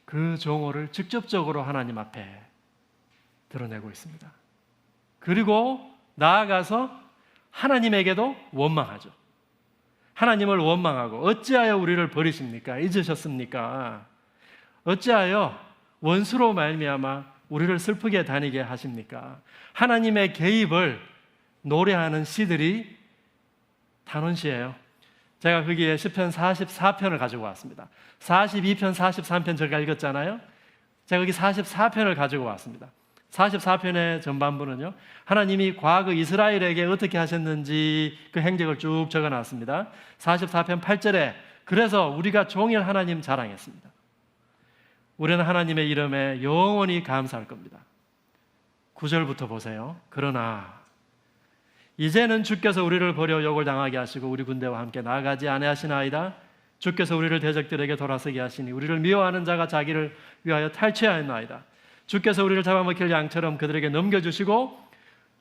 그 증오를 직접적으로 하나님 앞에 드러내고 있습니다. 그리고 나아가서 하나님에게도 원망하죠. 하나님을 원망하고 어찌하여 우리를 버리십니까? 잊으셨습니까? 어찌하여 원수로 말미암아 우리를 슬프게 다니게 하십니까? 하나님의 개입을 노래하는 시들이 탄원시예요. 제가 거기에 시편 44편을 가지고 왔습니다. 42편, 43편 제가 읽었잖아요. 제가 거기 44편을 가지고 왔습니다. 44편의 전반부는요, 하나님이 과거 이스라엘에게 어떻게 하셨는지 그 행적을 쭉 적어놨습니다. 44편 8절에 그래서 우리가 종일 하나님 자랑했습니다. 우리는 하나님의 이름에 영원히 감사할 겁니다. 9절부터 보세요. 그러나 이제는 주께서 우리를 버려 욕을 당하게 하시고 우리 군대와 함께 나아가지 아니하시나이다. 주께서 우리를 대적들에게 돌아서게 하시니 우리를 미워하는 자가 자기를 위하여 탈취하였나이다. 주께서 우리를 잡아먹힐 양처럼 그들에게 넘겨주시고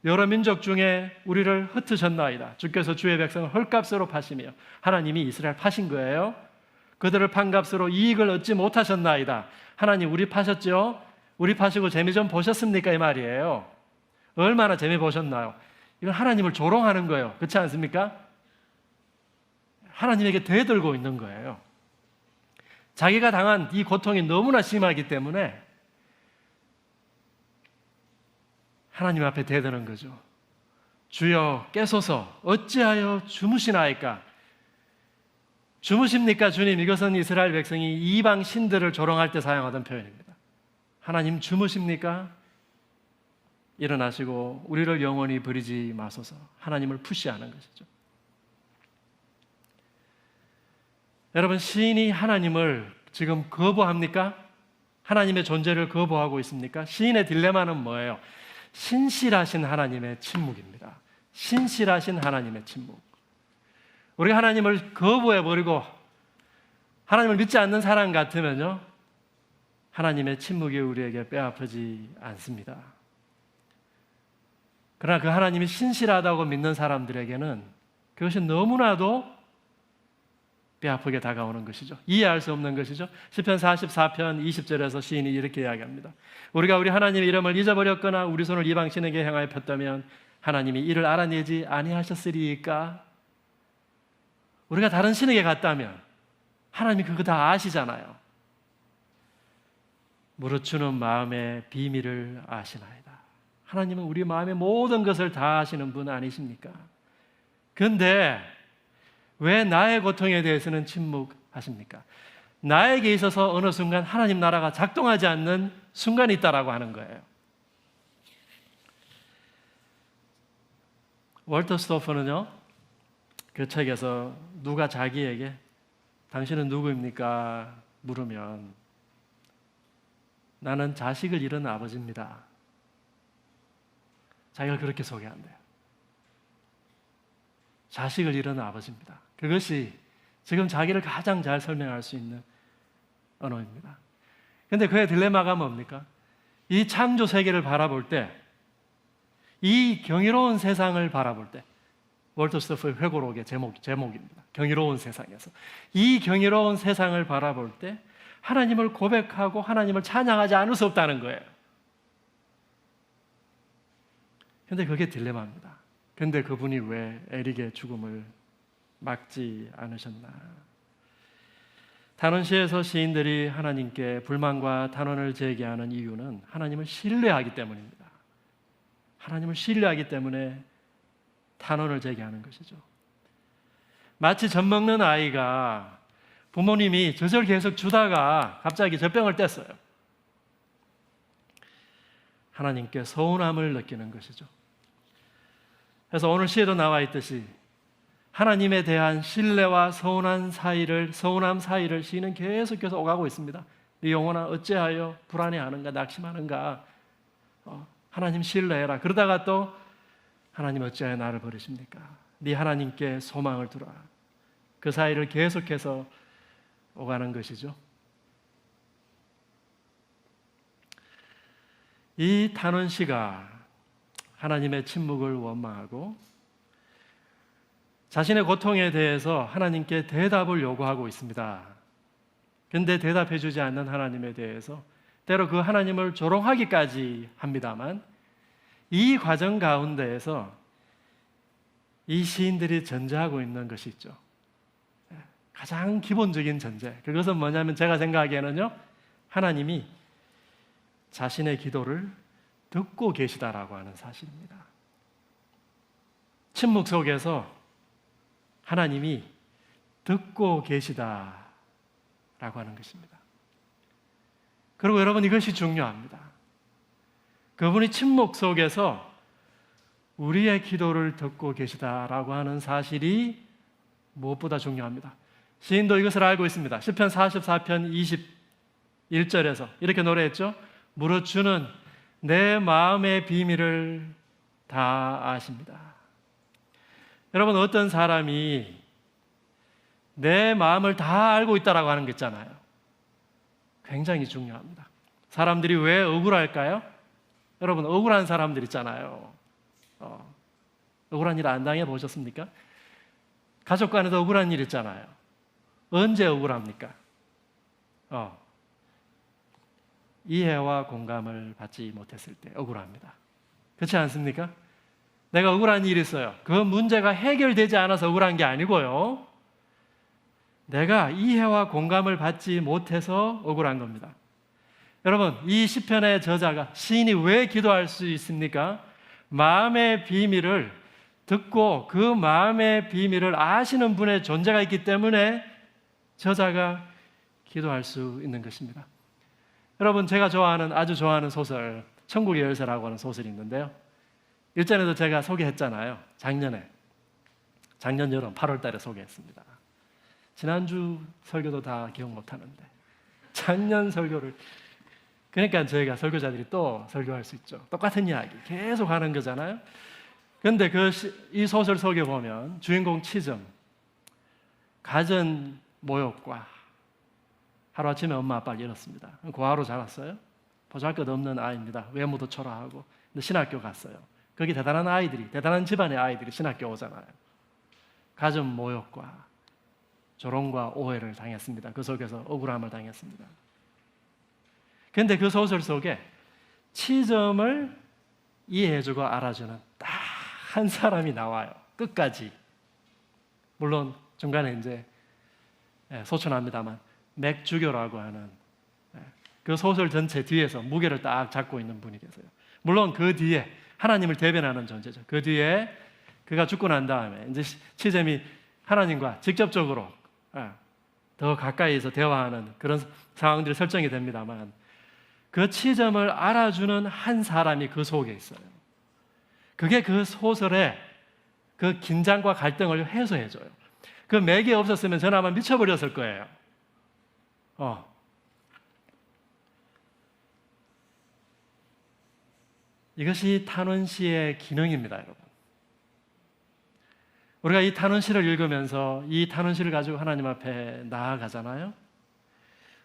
여러 민족 중에 우리를 흩으셨나이다. 주께서 주의 백성을 헐값으로 파시며, 하나님이 이스라엘 파신 거예요. 그들을 판값으로 이익을 얻지 못하셨나이다. 하나님 우리 파셨죠? 우리 파시고 재미 좀 보셨습니까? 이 말이에요. 얼마나 재미 보셨나요? 이건 하나님을 조롱하는 거예요. 그렇지 않습니까? 하나님에게 대들고 있는 거예요. 자기가 당한 이 고통이 너무나 심하기 때문에 하나님 앞에 대드는 거죠. 주여 깨소서 어찌하여 주무시나이까? 주무십니까 주님? 이것은 이스라엘 백성이 이방 신들을 조롱할 때 사용하던 표현입니다. 하나님 주무십니까? 일어나시고 우리를 영원히 버리지 마소서. 하나님을 푸시하는 것이죠. 여러분, 시인이 하나님을 지금 거부합니까? 하나님의 존재를 거부하고 있습니까? 시인의 딜레마는 뭐예요? 신실하신 하나님의 침묵입니다. 신실하신 하나님의 침묵. 우리가 하나님을 거부해버리고 하나님을 믿지 않는 사람 같으면요, 하나님의 침묵이 우리에게 뼈아프지 않습니다. 그러나 그 하나님이 신실하다고 믿는 사람들에게는 그것이 너무나도 뼈아프게 다가오는 것이죠. 이해할 수 없는 것이죠. 시편 44편 20절에서 시인이 이렇게 이야기합니다. 우리가 우리 하나님의 이름을 잊어버렸거나 우리 손을 이방신에게 향하여 폈다면 하나님이 이를 알아내지 아니하셨으리까? 우리가 다른 신에게 갔다면 하나님이 그거 다 아시잖아요. 무릇 주는 마음의 비밀을 아시나이다. 하나님은 우리 마음의 모든 것을 다 아시는 분 아니십니까? 그런데 왜 나의 고통에 대해서는 침묵하십니까? 나에게 있어서 어느 순간 하나님 나라가 작동하지 않는 순간이 있다라고 하는 거예요. 월터 스토퍼는요, 그 책에서 누가 자기에게 당신은 누구입니까? 물으면 나는 자식을 잃은 아버지입니다. 자기가 그렇게 소개한대요. 자식을 잃은 아버지입니다. 그것이 지금 자기를 가장 잘 설명할 수 있는 언어입니다. 그런데 그의 딜레마가 뭡니까? 이 창조 세계를 바라볼 때, 이 경이로운 세상을 바라볼 때, 월터 스토퍼의 회고록의 제목입니다. 경이로운 세상에서. 이 경이로운 세상을 바라볼 때 하나님을 고백하고 하나님을 찬양하지 않을 수 없다는 거예요. 그런데 그게 딜레마입니다. 그런데 그분이 왜 에릭의 죽음을 막지 않으셨나? 단원시에서 시인들이 하나님께 불만과 단원을 제기하는 이유는 하나님을 신뢰하기 때문입니다. 하나님을 신뢰하기 때문에 탄원을 제기하는 것이죠. 마치 젖 먹는 아이가 부모님이 젖을 계속 주다가 갑자기 젖병을 뗐어요. 하나님께 서운함을 느끼는 것이죠. 그래서 오늘 시에도 나와 있듯이 하나님에 대한 신뢰와 서운함 사이를 시인은 계속해서 오가고 있습니다. 네 영혼아 어찌하여 불안해하는가 낙심하는가? 하나님 신뢰해라. 그러다가 또 하나님 어찌하여 나를 버리십니까? 네 하나님께 소망을 두라. 그 사이를 계속해서 오가는 것이죠. 이 탄원시가 하나님의 침묵을 원망하고 자신의 고통에 대해서 하나님께 대답을 요구하고 있습니다. 그런데 대답해 주지 않는 하나님에 대해서 때로 그 하나님을 조롱하기까지 합니다만, 이 과정 가운데에서 이 시인들이 전제하고 있는 것이 있죠. 가장 기본적인 전제. 그것은 뭐냐면 제가 생각하기에는요, 하나님이 자신의 기도를 듣고 계시다라고 하는 사실입니다. 침묵 속에서 하나님이 듣고 계시다라고 하는 것입니다. 그리고 여러분, 이것이 중요합니다. 그분이 침묵 속에서 우리의 기도를 듣고 계시다라고 하는 사실이 무엇보다 중요합니다. 시인도 이것을 알고 있습니다. 시편 44편 21절에서 이렇게 노래했죠. 무릇 주는 내 마음의 비밀을 다 아십니다. 여러분, 어떤 사람이 내 마음을 다 알고 있다라고 하는 게 있잖아요. 굉장히 중요합니다. 사람들이 왜 억울할까요? 여러분, 억울한 사람들 있잖아요. 억울한 일 안 당해 보셨습니까? 가족 간에도 억울한 일 있잖아요. 언제 억울합니까? 이해와 공감을 받지 못했을 때 억울합니다. 그렇지 않습니까? 내가 억울한 일이 있어요. 그 문제가 해결되지 않아서 억울한 게 아니고요, 내가 이해와 공감을 받지 못해서 억울한 겁니다. 여러분, 이 시편의 저자가, 시인이 왜 기도할 수 있습니까? 마음의 비밀을 듣고 그 마음의 비밀을 아시는 분의 존재가 있기 때문에 저자가 기도할 수 있는 것입니다. 여러분, 제가 아주 좋아하는 소설, 천국의 열쇠라고 하는 소설이 있는데요. 일전에도 제가 소개했잖아요. 작년 여름 8월 달에 소개했습니다. 지난주 설교도 다 기억 못하는데 작년 설교를, 그러니까 저희가 설교자들이 또 설교할 수 있죠. 똑같은 이야기 계속 하는 거잖아요. 그런데 이 소설 속에 보면 주인공 치점, 가전 모욕과 하루아침에 엄마 아빠를 잃었습니다. 고아로 자랐어요. 보잘것없는 아이입니다. 외모도 초라하고. 근데 신학교 갔어요. 거기 대단한 집안의 아이들이 신학교 오잖아요. 가정 모욕과 조롱과 오해를 당했습니다. 그 속에서 억울함을 당했습니다. 그런데 그 소설 속에 치점을 이해해주고 알아주는 딱 한 사람이 나와요. 끝까지. 물론 중간에 이제 소천합니다만 맥주교라고 하는 그 소설 전체 뒤에서 무게를 딱 잡고 있는 분이 계세요. 물론 그 뒤에 하나님을 대변하는 존재죠. 그 뒤에 그가 죽고 난 다음에 이제 치점이 하나님과 직접적으로 더 가까이서 대화하는 그런 상황들이 설정이 됩니다만, 그 치점을 알아주는 한 사람이 그 속에 있어요. 그게 그 소설의 그 긴장과 갈등을 해소해줘요. 그 맥이 없었으면 저는 아마 미쳐버렸을 거예요. 이것이 탄원시의 기능입니다, 여러분. 우리가 이 탄원시를 읽으면서 이 탄원시를 가지고 하나님 앞에 나아가잖아요.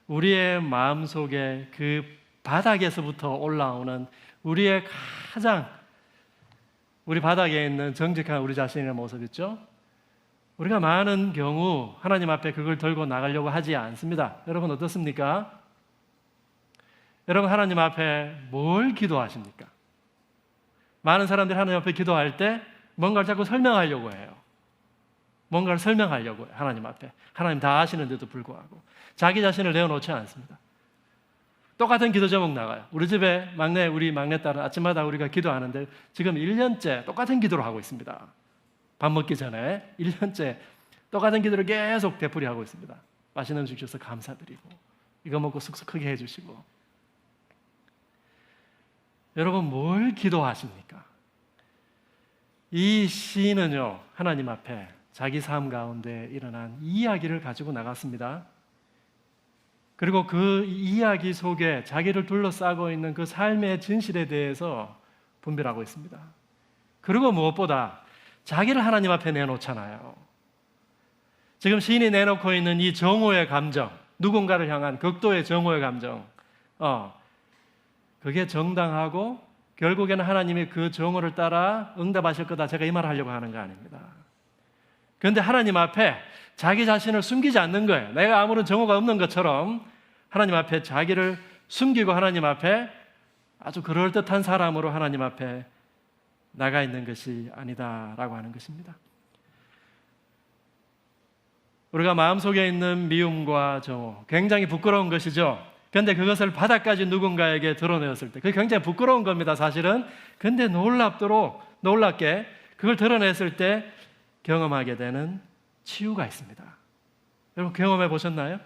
우리의 마음속에 그 바닥에서부터 올라오는 우리의 가장 우리 바닥에 있는 정직한 우리 자신의 모습 있죠? 우리가 많은 경우 하나님 앞에 그걸 들고 나가려고 하지 않습니다. 여러분 어떻습니까? 여러분 하나님 앞에 뭘 기도하십니까? 많은 사람들이 하나님 앞에 기도할 때 뭔가를 자꾸 설명하려고 해요. 뭔가를 설명하려고 해요. 하나님 앞에. 하나님 다 아시는데도 불구하고 자기 자신을 내어놓지 않습니다. 똑같은 기도 제목 나가요. 우리 집에 우리 막내딸은 아침마다 우리가 기도하는데 지금 1년째 똑같은 기도를 하고 있습니다. 밥 먹기 전에 1년째 똑같은 기도를 계속 되풀이하고 있습니다. 맛있는 음식 주셔서 감사드리고 이거 먹고 쑥쑥하게 해주시고. 여러분 뭘 기도하십니까? 이 시인은요, 하나님 앞에 자기 삶 가운데 일어난 이야기를 가지고 나갔습니다. 그리고 그 이야기 속에 자기를 둘러싸고 있는 그 삶의 진실에 대해서 분별하고 있습니다. 그리고 무엇보다 자기를 하나님 앞에 내놓잖아요. 지금 시인이 내놓고 있는 이 정오의 감정, 누군가를 향한 극도의 정오의 감정, 그게 정당하고 결국에는 하나님이 그 정오를 따라 응답하실 거다, 제가 이 말을 하려고 하는 거 아닙니다. 그런데 하나님 앞에 자기 자신을 숨기지 않는 거예요. 내가 아무런 정오가 없는 것처럼 하나님 앞에 자기를 숨기고 하나님 앞에 아주 그럴듯한 사람으로 하나님 앞에 나가 있는 것이 아니다라고 하는 것입니다. 우리가 마음속에 있는 미움과 정오, 굉장히 부끄러운 것이죠. 그런데 그것을 바닥까지 누군가에게 드러내었을 때 그게 굉장히 부끄러운 겁니다, 사실은. 그런데 놀랍게 그걸 드러냈을 때 경험하게 되는 치유가 있습니다. 여러분 경험해 보셨나요?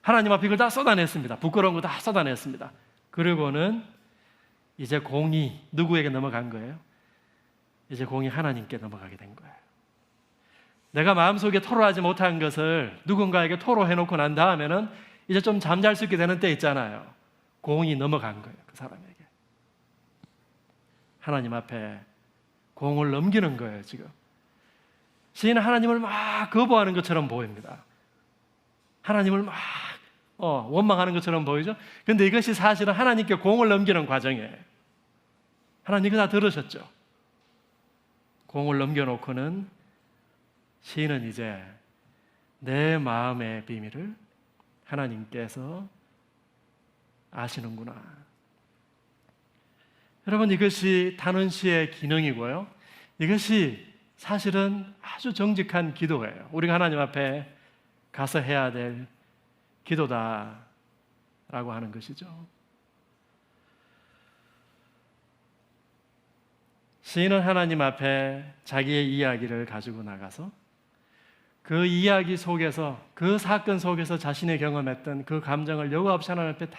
하나님 앞에 이걸 다 쏟아냈습니다. 부끄러운 거 다 쏟아냈습니다. 그리고는 이제 공이 누구에게 넘어간 거예요? 이제 공이 하나님께 넘어가게 된 거예요. 내가 마음속에 토로하지 못한 것을 누군가에게 토로해놓고 난 다음에는 이제 좀 잠잘 수 있게 되는 때 있잖아요. 공이 넘어간 거예요, 그 사람에게. 하나님 앞에 공을 넘기는 거예요, 지금. 시인은 하나님을 막 거부하는 것처럼 보입니다. 하나님을 막 원망하는 것처럼 보이죠? 그런데 이것이 사실은 하나님께 공을 넘기는 과정이에요. 하나님 이거 다 들으셨죠? 공을 넘겨놓고는 시인은 이제 내 마음의 비밀을 하나님께서 아시는구나. 여러분 이것이 탄원시의 기능이고요. 이것이 사실은 아주 정직한 기도예요. 우리가 하나님 앞에 가서 해야 될 기도다라고 하는 것이죠. 시인은 하나님 앞에 자기의 이야기를 가지고 나가서 그 이야기 속에서, 그 사건 속에서 자신이 경험했던 그 감정을 여과 없이 하나님 앞에 다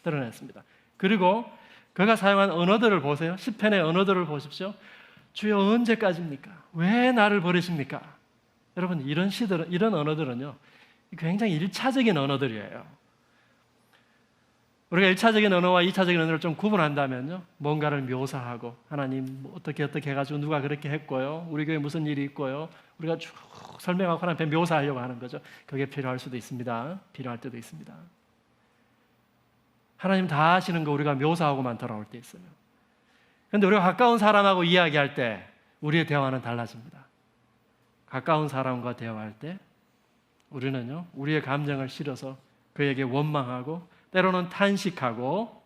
드러냈습니다. 그리고 그가 사용한 언어들을 보세요. 시편의 언어들을 보십시오. 주여 언제까지입니까? 왜 나를 버리십니까? 여러분, 이런 시들은, 이런 언어들은요, 굉장히 1차적인 언어들이에요. 우리가 1차적인 언어와 2차적인 언어를 좀 구분한다면요, 뭔가를 묘사하고 하나님 어떻게 해가지고 누가 그렇게 했고요, 우리 교회 무슨 일이 있고요, 우리가 쭉 설명하고 하나님 앞에 묘사하려고 하는 거죠. 그게 필요할 수도 있습니다. 필요할 때도 있습니다. 하나님 다 아시는 거 우리가 묘사하고만 돌아올 때 있어요. 그런데 우리가 가까운 사람하고 이야기할 때 우리의 대화는 달라집니다. 가까운 사람과 대화할 때 우리는요, 우리의 감정을 실어서 그에게 원망하고 때로는 탄식하고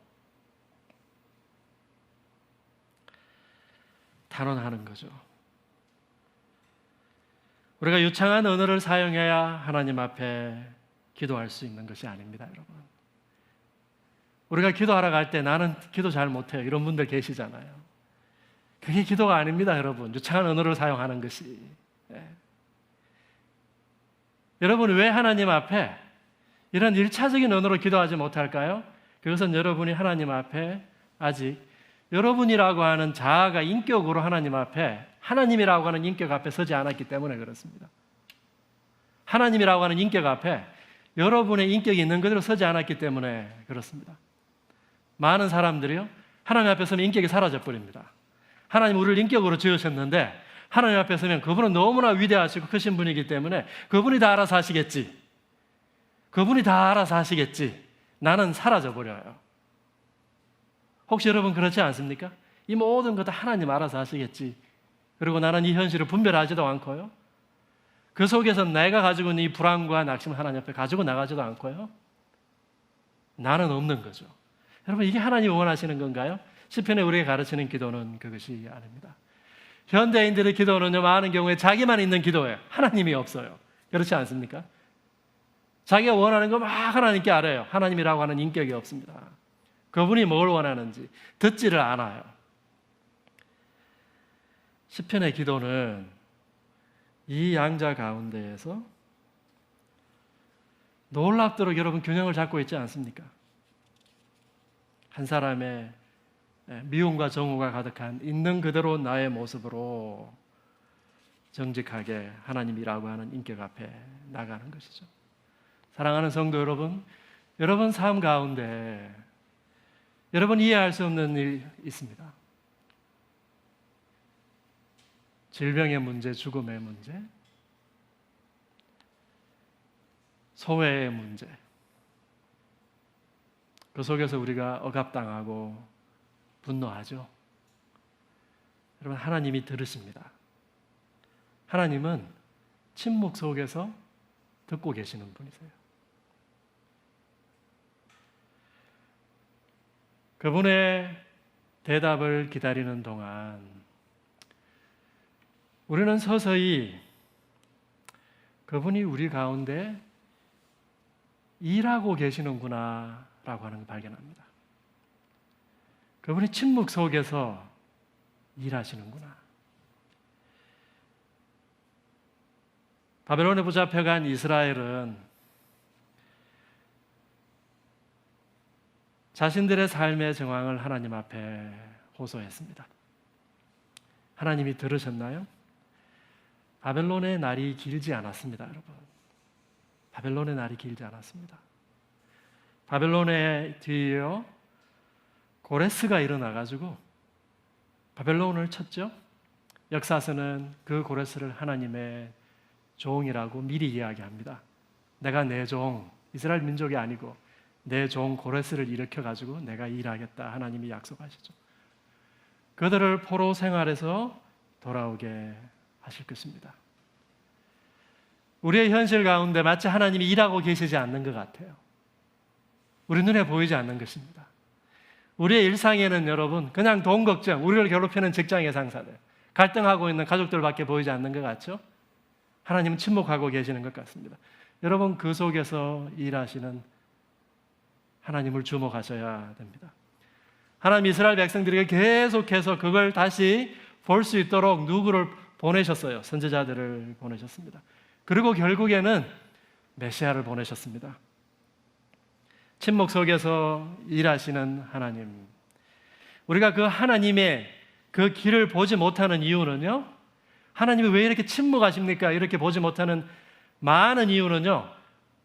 탄원하는 거죠. 우리가 유창한 언어를 사용해야 하나님 앞에 기도할 수 있는 것이 아닙니다, 여러분. 우리가 기도하러 갈 때 나는 기도 잘 못해요, 이런 분들 계시잖아요. 그게 기도가 아닙니다, 여러분. 유창한 언어를 사용하는 것이. 네. 여러분, 왜 하나님 앞에 이런 1차적인 언어로 기도하지 못할까요? 그것은 여러분이 하나님 앞에 아직 여러분이라고 하는 자아가 인격으로 하나님 앞에, 하나님이라고 하는 인격 앞에 서지 않았기 때문에 그렇습니다. 하나님이라고 하는 인격 앞에 여러분의 인격이 있는 그대로 서지 않았기 때문에 그렇습니다. 많은 사람들이요, 하나님 앞에 서면 인격이 사라져 버립니다. 하나님 우리를 인격으로 지으셨는데 하나님 앞에 서면 그분은 너무나 위대하시고 크신 분이기 때문에 그분이 다 알아서 하시겠지, 그분이 다 알아서 하시겠지, 나는 사라져 버려요. 혹시 여러분 그렇지 않습니까? 이 모든 것 다 하나님 알아서 하시겠지, 그리고 나는 이 현실을 분별하지도 않고요, 그 속에서 내가 가지고 있는 이 불안과 낙심을 하나님 앞에 가지고 나가지도 않고요, 나는 없는 거죠. 여러분, 이게 하나님이 원하시는 건가요? 시편에 우리에게 가르치는 기도는 그것이 아닙니다. 현대인들의 기도는요, 많은 경우에 자기만 있는 기도예요. 하나님이 없어요. 그렇지 않습니까? 자기가 원하는 거 막 하나님께 아뢰요. 하나님이라고 하는 인격이 없습니다. 그분이 뭘 원하는지 듣지를 않아요. 시편의 기도는 이 양자 가운데에서 놀랍도록 여러분 균형을 잡고 있지 않습니까? 한 사람의 미움과 정오가 가득한 있는 그대로 나의 모습으로 정직하게 하나님이라고 하는 인격 앞에 나가는 것이죠. 사랑하는 성도 여러분, 여러분 삶 가운데 여러분 이해할 수 없는 일 있습니다. 질병의 문제, 죽음의 문제, 소외의 문제, 그 속에서 우리가 억압당하고 분노하죠. 여러분, 하나님이 들으십니다. 하나님은 침묵 속에서 듣고 계시는 분이세요. 그분의 대답을 기다리는 동안 우리는 서서히 그분이 우리 가운데 일하고 계시는구나 라고 하는 걸 발견합니다. 그분이 침묵 속에서 일하시는구나. 바벨론에 붙잡혀간 이스라엘은 자신들의 삶의 정황을 하나님 앞에 호소했습니다. 하나님이 들으셨나요? 바벨론의 날이 길지 않았습니다, 여러분. 바벨론의 날이 길지 않았습니다. 바벨론의 뒤에요, 고레스가 일어나가지고 바벨론을 쳤죠. 역사서는 그 고레스를 하나님의 종이라고 미리 이야기합니다. 내가 내 종, 이스라엘 민족이 아니고 내 종 고레스를 일으켜가지고 내가 일하겠다, 하나님이 약속하시죠. 그들을 포로 생활에서 돌아오게 하실 것입니다. 우리의 현실 가운데 마치 하나님이 일하고 계시지 않는 것 같아요. 우리 눈에 보이지 않는 것입니다. 우리의 일상에는 여러분 그냥 돈 걱정, 우리를 괴롭히는 직장의 상사들, 갈등하고 있는 가족들밖에 보이지 않는 것 같죠? 하나님은 침묵하고 계시는 것 같습니다. 여러분, 그 속에서 일하시는 하나님을 주목하셔야 됩니다. 하나님 이스라엘 백성들에게 계속해서 그걸 다시 볼 수 있도록 누구를 보내셨어요? 선지자들을 보내셨습니다. 그리고 결국에는 메시아를 보내셨습니다. 침묵 속에서 일하시는 하나님. 우리가 그 하나님의 그 길을 보지 못하는 이유는요, 하나님이 왜 이렇게 침묵하십니까? 이렇게 보지 못하는 많은 이유는요,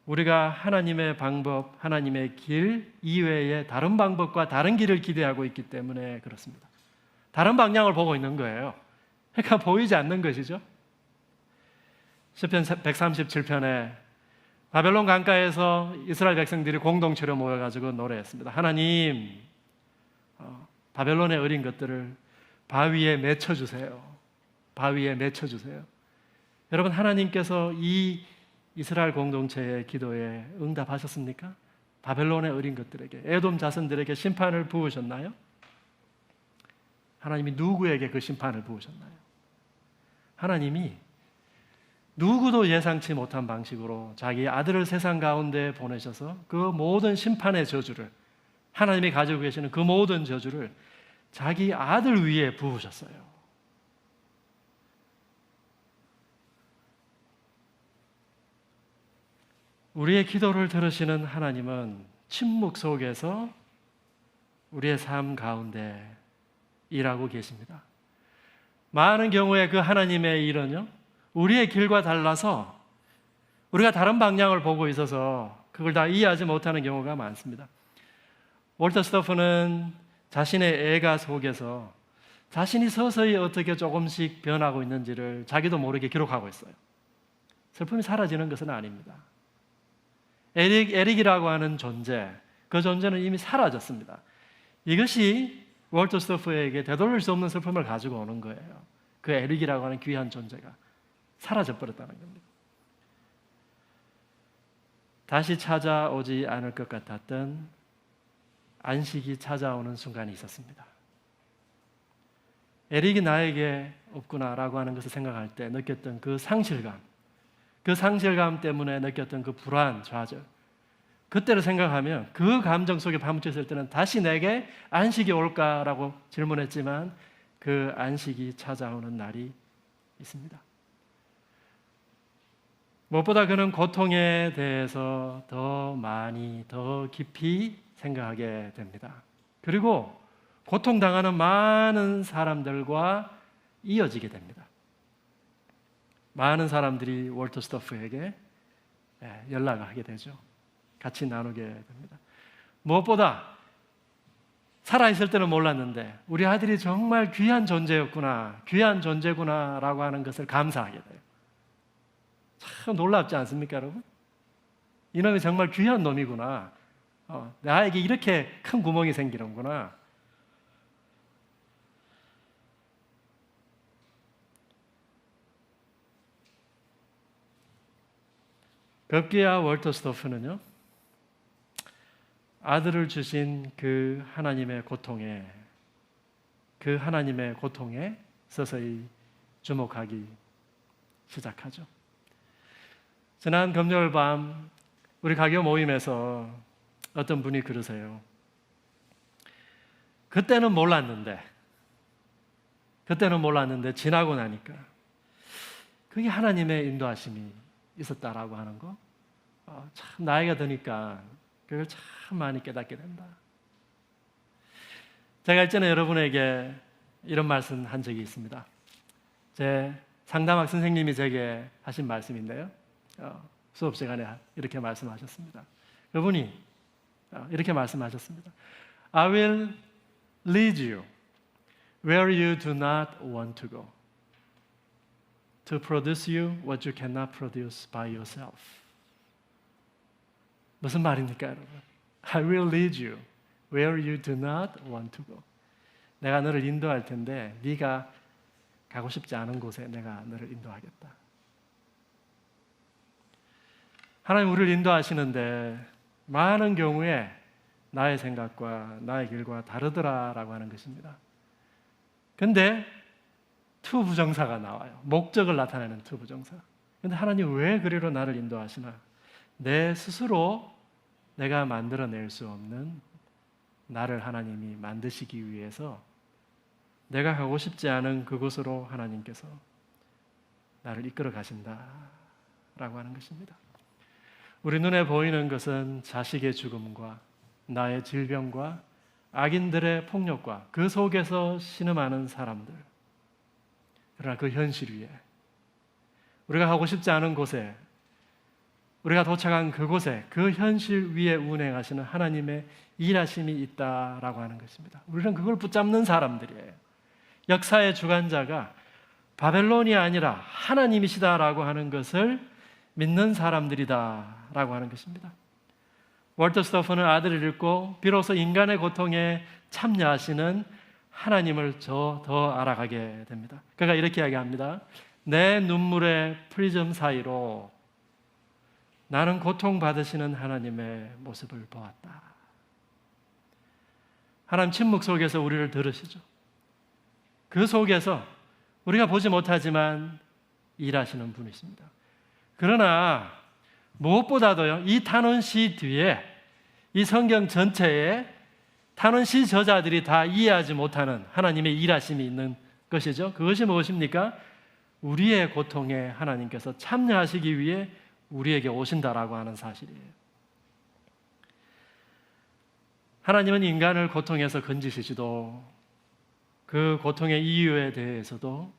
우리가 하나님의 방법, 하나님의 길 이외에 다른 방법과 다른 길을 기대하고 있기 때문에 그렇습니다. 다른 방향을 보고 있는 거예요. 그러니까 보이지 않는 것이죠. 시편 137편에 바벨론 강가에서 이스라엘 백성들이 공동체로 모여가지고 노래했습니다. 하나님, 바벨론의 어린 것들을 바위에 맺혀주세요. 바위에 맺혀주세요. 여러분, 하나님께서 이 이스라엘 공동체의 기도에 응답하셨습니까? 바벨론의 어린 것들에게, 에돔 자손들에게 심판을 부으셨나요? 하나님이 누구에게 그 심판을 부으셨나요? 하나님이 누구도 예상치 못한 방식으로 자기 아들을 세상 가운데 보내셔서 그 모든 심판의 저주를, 하나님이 가지고 계시는 그 모든 저주를 자기 아들 위에 부으셨어요. 우리의 기도를 들으시는 하나님은 침묵 속에서 우리의 삶 가운데 일하고 계십니다. 많은 경우에 그 하나님의 일은요, 우리의 길과 달라서 우리가 다른 방향을 보고 있어서 그걸 다 이해하지 못하는 경우가 많습니다. 월터 스토프는 자신의 애가 속에서 자신이 서서히 어떻게 조금씩 변하고 있는지를 자기도 모르게 기록하고 있어요. 슬픔이 사라지는 것은 아닙니다. 에릭이라고 하는 존재, 그 존재는 이미 사라졌습니다. 이것이 월터 스토프에게 되돌릴 수 없는 슬픔을 가지고 오는 거예요. 그 에릭이라고 하는 귀한 존재가 사라져 버렸다는 겁니다. 다시 찾아오지 않을 것 같았던 안식이 찾아오는 순간이 있었습니다. 에릭이 나에게 없구나라고 하는 것을 생각할 때 느꼈던 그 상실감, 그 상실감 때문에 느꼈던 그 불안, 좌절, 그때를 생각하면 그 감정 속에 파묻혀 있을 때는 다시 내게 안식이 올까라고 질문했지만 그 안식이 찾아오는 날이 있습니다. 무엇보다 그는 고통에 대해서 더 많이, 더 깊이 생각하게 됩니다. 그리고 고통당하는 많은 사람들과 이어지게 됩니다. 많은 사람들이 월터 스토프에게 연락을 하게 되죠. 같이 나누게 됩니다. 무엇보다 살아있을 때는 몰랐는데 우리 아들이 정말 귀한 존재였구나, 귀한 존재구나라고 하는 것을 감사하게 돼요. 참 놀랍지 않습니까, 여러분? 이놈이 정말 귀한 놈이구나. 나에게 이렇게 큰 구멍이 생기는구나. 급기야 월터 스토프는요, 아들을 주신 그 하나님의 고통에, 그 하나님의 고통에 서서히 주목하기 시작하죠. 지난 금요일 밤 우리 가교 모임에서 어떤 분이 그러세요. 그때는 몰랐는데 지나고 나니까 그게 하나님의 인도하심이 있었다라고 하는 거, 참 나이가 드니까 그걸 참 많이 깨닫게 된다. 제가 일전에 여러분에게 이런 말씀 한 적이 있습니다. 제 상담학 선생님이 제게 하신 말씀인데요, 수업 시간에 이렇게 말씀하셨습니다. 그분이 이렇게 말씀하셨습니다. I will lead you where you do not want to go, to produce you what you cannot produce by yourself. 무슨 말입니까, 여러분? I will lead you where you do not want to go. 내가 너를 인도할 텐데 네가 가고 싶지 않은 곳에 내가 너를 인도하겠다. 하나님 우리를 인도하시는데 많은 경우에 나의 생각과 나의 길과 다르더라라고 하는 것입니다. 근데 투부정사가 나와요. 목적을 나타내는 투부정사. 근데 하나님 왜 그리로 나를 인도하시나? 내 스스로 내가 만들어낼 수 없는 나를 하나님이 만드시기 위해서 내가 가고 싶지 않은 그곳으로 하나님께서 나를 이끌어 가신다라고 하는 것입니다. 우리 눈에 보이는 것은 자식의 죽음과 나의 질병과 악인들의 폭력과 그 속에서 신음하는 사람들. 그러나 그 현실 위에 우리가 가고 싶지 않은 곳에 우리가 도착한 그곳에 그 현실 위에 운행하시는 하나님의 일하심이 있다라고 하는 것입니다. 우리는 그걸 붙잡는 사람들이에요. 역사의 주관자가 바벨론이 아니라 하나님이시다라고 하는 것을 믿는 사람들이다라고 하는 것입니다. 월터 스토퍼는 아들을 잃고 비로소 인간의 고통에 참여하시는 하나님을 더 알아가게 됩니다. 그가 이렇게 이야기합니다. 내 눈물의 프리즘 사이로 나는 고통받으시는 하나님의 모습을 보았다. 하나님 침묵 속에서 우리를 들으시죠. 그 속에서 우리가 보지 못하지만 일하시는 분이십니다. 그러나 무엇보다도요, 이 탄원시 뒤에 이 성경 전체에 탄원시 저자들이 다 이해하지 못하는 하나님의 일하심이 있는 것이죠. 그것이 무엇입니까? 우리의 고통에 하나님께서 참여하시기 위해 우리에게 오신다라고 하는 사실이에요. 하나님은 인간을 고통에서 건지시지도 그 고통의 이유에 대해서도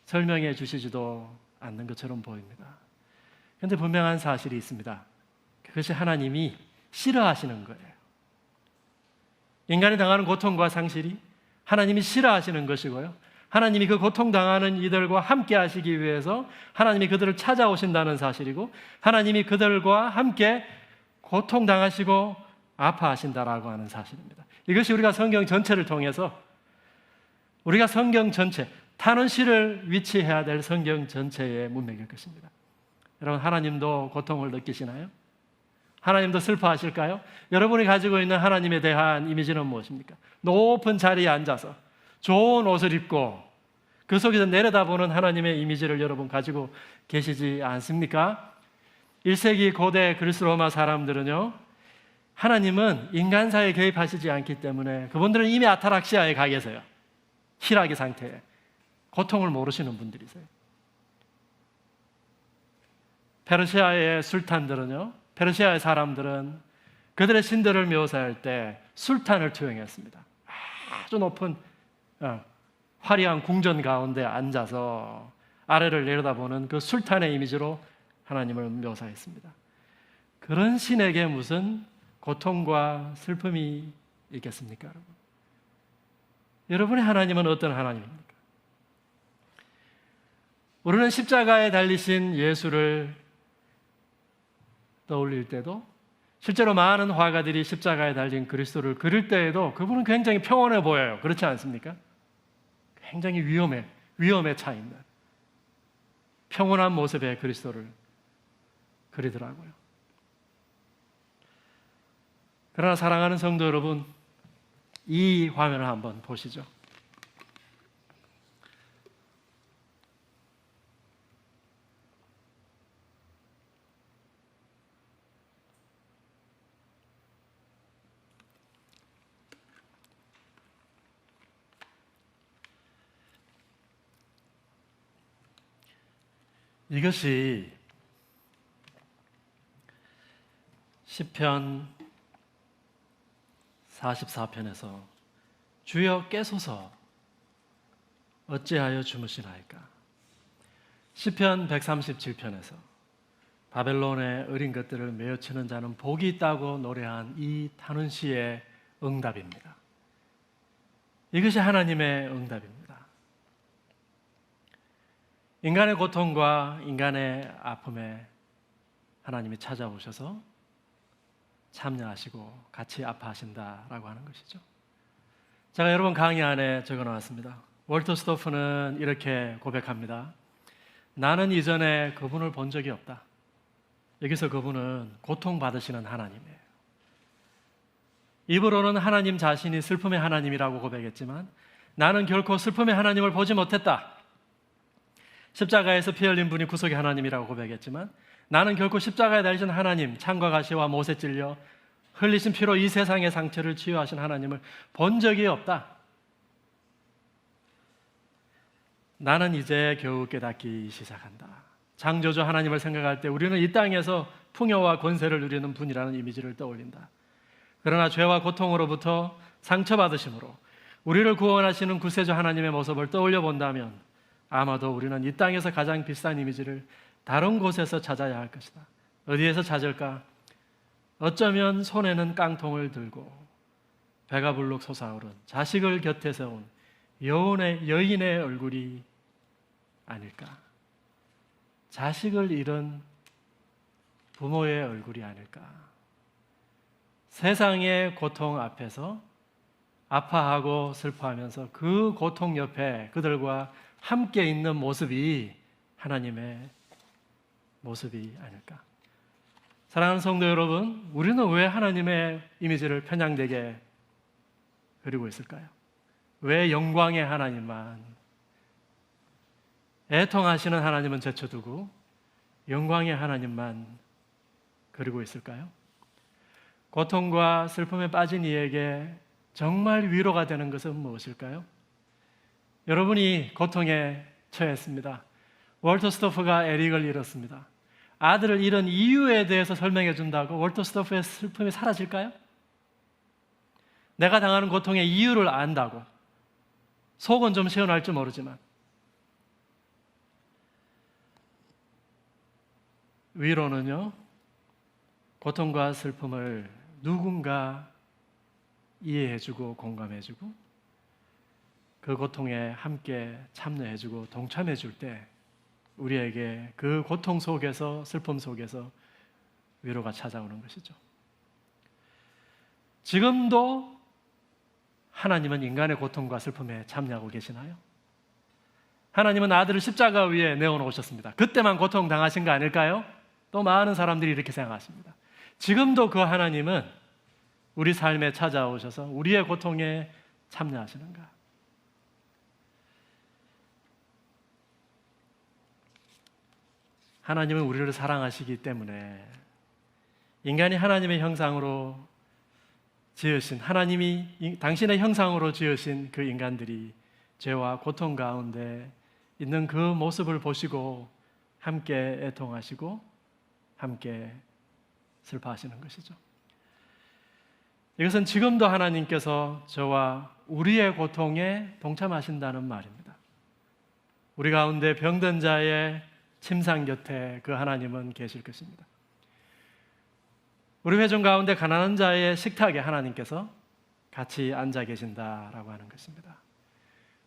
설명해 주시지도 않는 것처럼 보입니다. 그런데 분명한 사실이 있습니다. 그것이 하나님이 싫어하시는 거예요. 인간이 당하는 고통과 상실이 하나님이 싫어하시는 것이고요. 하나님이 그 고통당하는 이들과 함께 하시기 위해서 하나님이 그들을 찾아오신다는 사실이고 하나님이 그들과 함께 고통당하시고 아파하신다라고 하는 사실입니다. 이것이 우리가 성경 전체를 통해서 우리가 성경 전체, 탄원시를 위치해야 될 성경 전체의 문맥일 것입니다. 여러분, 하나님도 고통을 느끼시나요? 하나님도 슬퍼하실까요? 여러분이 가지고 있는 하나님에 대한 이미지는 무엇입니까? 높은 자리에 앉아서 좋은 옷을 입고 그 속에서 내려다보는 하나님의 이미지를 여러분 가지고 계시지 않습니까? 1세기 고대 그리스 로마 사람들은요, 하나님은 인간사에 개입하시지 않기 때문에 그분들은 이미 아타락시아에 가 계세요. 희락의 상태에 고통을 모르시는 분들이세요. 페르시아의 술탄들은요, 페르시아의 사람들은 그들의 신들을 묘사할 때 술탄을 투영했습니다. 아주 높은 화려한 궁전 가운데 앉아서 아래를 내려다보는 그 술탄의 이미지로 하나님을 묘사했습니다. 그런 신에게 무슨 고통과 슬픔이 있겠습니까, 여러분? 여러분의 하나님은 어떤 하나님입니까? 우리는 십자가에 달리신 예수를 떠올릴 때도, 실제로 많은 화가들이 십자가에 달린 그리스도를 그릴 때에도 그분은 굉장히 평온해 보여요. 그렇지 않습니까? 굉장히 위험에 차 있는 평온한 모습의 그리스도를 그리더라고요. 그러나 사랑하는 성도 여러분, 이 화면을 한번 보시죠. 이것이 시편 44편에서 주여 깨소서 어찌하여 주무시나이까, 시편 137편에서 바벨론의 어린 것들을 메어치는 자는 복이 있다고 노래한 이 탄원시의 응답입니다. 이것이 하나님의 응답입니다. 인간의 고통과 인간의 아픔에 하나님이 찾아오셔서 참여하시고 같이 아파하신다라고 하는 것이죠. 제가 여러분 강의 안에 적어놓았습니다. 월터 스토프는 이렇게 고백합니다. 나는 이전에 그분을 본 적이 없다. 여기서 그분은 고통받으시는 하나님이에요. 입으로는 하나님 자신이 슬픔의 하나님이라고 고백했지만 나는 결코 슬픔의 하나님을 보지 못했다. 십자가에서 피 흘린 분이 구속의 하나님이라고 고백했지만 나는 결코 십자가에 달리신 하나님, 창과 가시와 못에 찔려 흘리신 피로 이 세상의 상처를 치유하신 하나님을 본 적이 없다. 나는 이제 겨우 깨닫기 시작한다. 창조주 하나님을 생각할 때 우리는 이 땅에서 풍요와 권세를 누리는 분이라는 이미지를 떠올린다. 그러나 죄와 고통으로부터 상처받으심으로 우리를 구원하시는 구세주 하나님의 모습을 떠올려 본다면 아마도 우리는 이 땅에서 가장 비싼 이미지를 다른 곳에서 찾아야 할 것이다. 어디에서 찾을까? 어쩌면 손에는 깡통을 들고 배가 불룩 솟아오른 자식을 곁에 세운 여인의 얼굴이 아닐까? 자식을 잃은 부모의 얼굴이 아닐까? 세상의 고통 앞에서 아파하고 슬퍼하면서 그 고통 옆에 그들과 함께 있는 모습이 하나님의 모습이 아닐까? 사랑하는 성도 여러분, 우리는 왜 하나님의 이미지를 편향되게 그리고 있을까요? 왜 영광의 하나님만, 애통하시는 하나님은 제쳐두고 영광의 하나님만 그리고 있을까요? 고통과 슬픔에 빠진 이에게 정말 위로가 되는 것은 무엇일까요? 여러분이 고통에 처했습니다. 월터 스토프가 에릭을 잃었습니다. 아들을 잃은 이유에 대해서 설명해 준다고 월터 스토프의 슬픔이 사라질까요? 내가 당하는 고통의 이유를 안다고 속은 좀 시원할지 모르지만 위로는요, 고통과 슬픔을 누군가 이해해주고 공감해주고 그 고통에 함께 참여해주고 동참해줄 때 우리에게 그 고통 속에서, 슬픔 속에서 위로가 찾아오는 것이죠. 지금도 하나님은 인간의 고통과 슬픔에 참여하고 계시나요? 하나님은 아들을 십자가 위에 내어놓으셨습니다. 그때만 고통 당하신 거 아닐까요? 또 많은 사람들이 이렇게 생각하십니다. 지금도 그 하나님은 우리 삶에 찾아오셔서 우리의 고통에 참여하시는가? 하나님은 우리를 사랑하시기 때문에 인간이 하나님의 형상으로 지으신, 하나님이 당신의 형상으로 지으신 그 인간들이 죄와 고통 가운데 있는 그 모습을 보시고 함께 애통하시고 함께 슬퍼하시는 것이죠. 이것은 지금도 하나님께서 저와 우리의 고통에 동참하신다는 말입니다. 우리 가운데 병든 자의 침상 곁에 그 하나님은 계실 것입니다. 우리 회중 가운데 가난한 자의 식탁에 하나님께서 같이 앉아 계신다라고 하는 것입니다.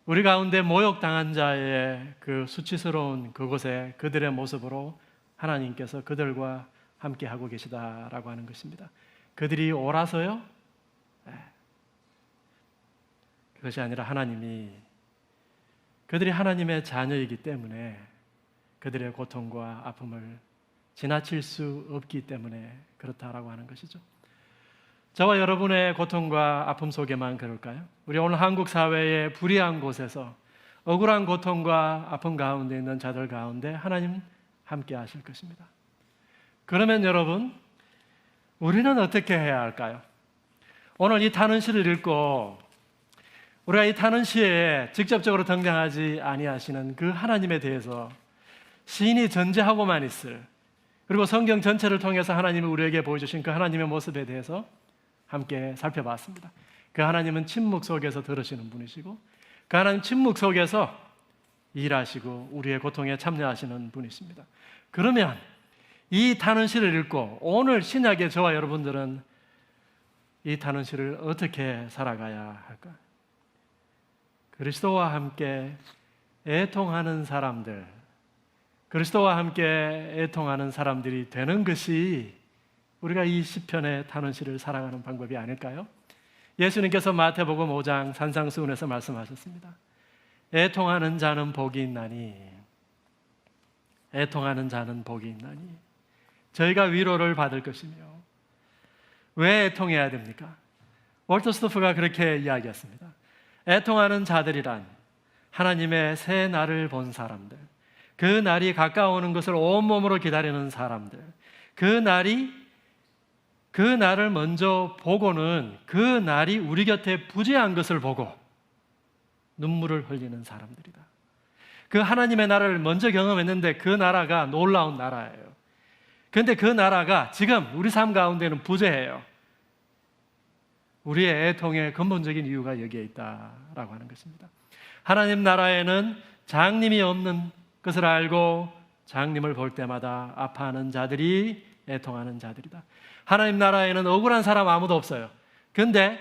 우리 가운데 모욕당한 자의 그 수치스러운 그곳에 그들의 모습으로 하나님께서 그들과 함께 하고 계시다라고 하는 것입니다. 그들이 옳아서요? 그것이 아니라 그들이 하나님의 자녀이기 때문에 그들의 고통과 아픔을 지나칠 수 없기 때문에 그렇다라고 하는 것이죠. 저와 여러분의 고통과 아픔 속에만 그럴까요? 우리 오늘 한국 사회의 불의한 곳에서 억울한 고통과 아픔 가운데 있는 자들 가운데 하나님 함께 하실 것입니다. 그러면 여러분, 우리는 어떻게 해야 할까요? 오늘 이 탄원시를 읽고 우리가 이 탄원시에 직접적으로 등장하지 아니하시는 그 하나님에 대해서 시인이 전제하고만 있을, 그리고 성경 전체를 통해서 하나님이 우리에게 보여주신 그 하나님의 모습에 대해서 함께 살펴봤습니다. 그 하나님은 침묵 속에서 들으시는 분이시고 그 하나님 침묵 속에서 일하시고 우리의 고통에 참여하시는 분이십니다. 그러면 이 탄원시를 읽고 오늘 신약의 저와 여러분들은 이 탄원시를 어떻게 살아가야 할까? 그리스도와 함께 애통하는 사람들, 그리스도와 함께 애통하는 사람들이 되는 것이 우리가 이 시편의 탄원시를 살아가는 방법이 아닐까요? 예수님께서 마태복음 5장 산상수훈에서 말씀하셨습니다. 애통하는 자는 복이 있나니, 애통하는 자는 복이 있나니 저희가 위로를 받을 것이며. 왜 애통해야 됩니까? 월터 스토프가 그렇게 이야기했습니다. 애통하는 자들이란 하나님의 새 날을 본 사람들, 그 날이 가까워오는 것을 온몸으로 기다리는 사람들, 그 날을 먼저 보고는 그 날이 우리 곁에 부재한 것을 보고 눈물을 흘리는 사람들이다. 그 하나님의 나라를 먼저 경험했는데 그 나라가 놀라운 나라예요. 그런데 그 나라가 지금 우리 삶 가운데는 부재해요. 우리의 애통의 근본적인 이유가 여기에 있다라고 하는 것입니다. 하나님 나라에는 장님이 없는 것을 알고 장님을 볼 때마다 아파하는 자들이 애통하는 자들이다. 하나님 나라에는 억울한 사람 아무도 없어요. 그런데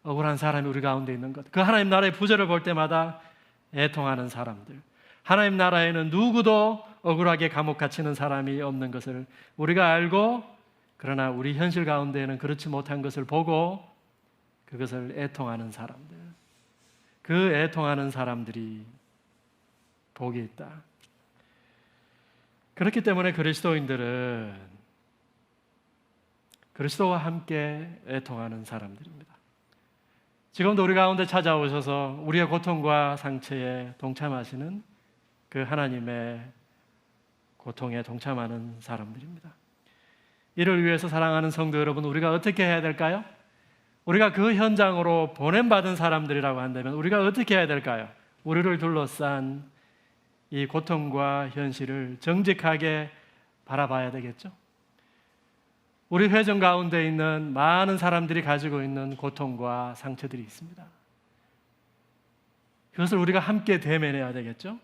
억울한 사람이 우리 가운데 있는 것, 그 하나님 나라의 부재를 볼 때마다 애통하는 사람들, 하나님 나라에는 누구도 억울하게 감옥 갇히는 사람이 없는 것을 우리가 알고, 그러나 우리 현실 가운데에는 그렇지 못한 것을 보고 그것을 애통하는 사람들, 그 애통하는 사람들이 복이 있다. 그렇기 때문에 그리스도인들은 그리스도와 함께 애통하는 사람들입니다. 지금도 우리 가운데 찾아오셔서 우리의 고통과 상처에 동참하시는 그 하나님의 고통에 동참하는 사람들입니다. 이를 위해서 사랑하는 성도 여러분, 우리가 어떻게 해야 될까요? 우리가 그 현장으로 보냄받은 사람들이라고 한다면 우리가 어떻게 해야 될까요? 우리를 둘러싼 이 고통과 현실을 정직하게 바라봐야 되겠죠. 우리 회중 가운데 있는 많은 사람들이 가지고 있는 고통과 상처들이 있습니다. 그것을 우리가 함께 대면해야 되겠죠.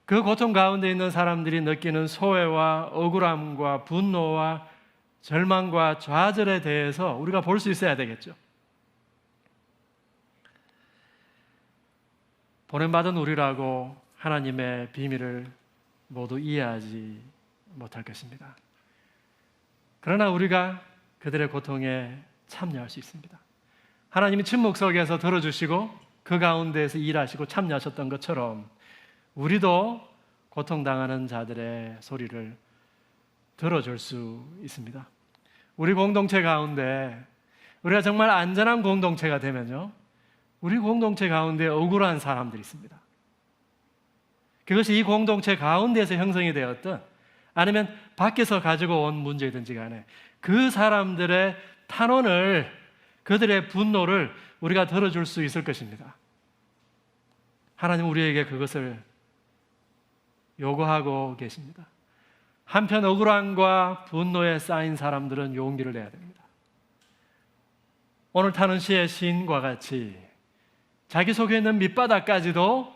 그 고통 가운데 있는 사람들이 느끼는 소외와 억울함과 분노와 절망과 좌절에 대해서 우리가 볼 수 있어야 되겠죠. 보냄받은 우리라고 하나님의 비밀을 모두 이해하지 못할 것입니다. 그러나 우리가 그들의 고통에 참여할 수 있습니다. 하나님이 침묵 속에서 들어주시고 그 가운데에서 일하시고 참여하셨던 것처럼 우리도 고통당하는 자들의 소리를 들어줄 수 있습니다. 우리 공동체 가운데 우리가 정말 안전한 공동체가 되면요, 우리 공동체 가운데 억울한 사람들이 있습니다. 그것이 이 공동체 가운데에서 형성이 되었든 아니면 밖에서 가지고 온 문제든지 간에 그 사람들의 탄원을, 그들의 분노를 우리가 들어줄 수 있을 것입니다. 하나님 우리에게 그것을 요구하고 계십니다. 한편 억울함과 분노에 쌓인 사람들은 용기를 내야 됩니다. 오늘 타는 시의 시인과 같이 자기 속에 있는 밑바닥까지도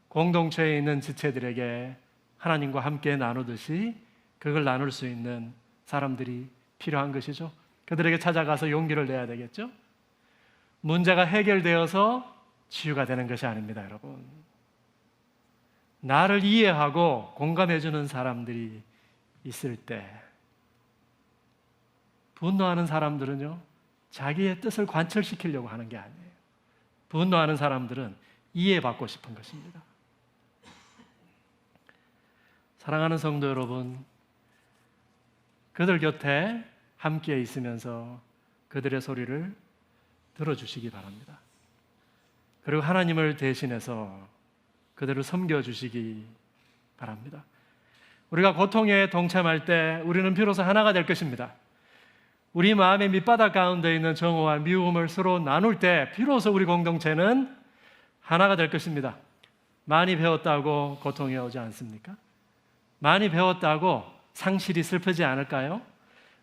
공동체에 있는 지체들에게 하나님과 함께 나누듯이 그걸 나눌 수 있는 사람들이 필요한 것이죠. 그들에게 찾아가서 용기를 내야 되겠죠. 문제가 해결되어서 치유가 되는 것이 아닙니다, 여러분. 나를 이해하고 공감해주는 사람들이 있을 때, 분노하는 사람들은요, 자기의 뜻을 관철시키려고 하는 게 아니에요. 분노하는 사람들은 이해받고 싶은 것입니다. 사랑하는 성도 여러분, 그들 곁에 함께 있으면서 그들의 소리를 들어주시기 바랍니다. 그리고 하나님을 대신해서 그들을 섬겨주시기 바랍니다. 우리가 고통에 동참할 때 우리는 비로소 하나가 될 것입니다. 우리 마음의 밑바닥 가운데 있는 정오와 미움을 서로 나눌 때 비로소 우리 공동체는 하나가 될 것입니다. 많이 배웠다고 고통이 오지 않습니까? 많이 배웠다고 상실이 슬프지 않을까요?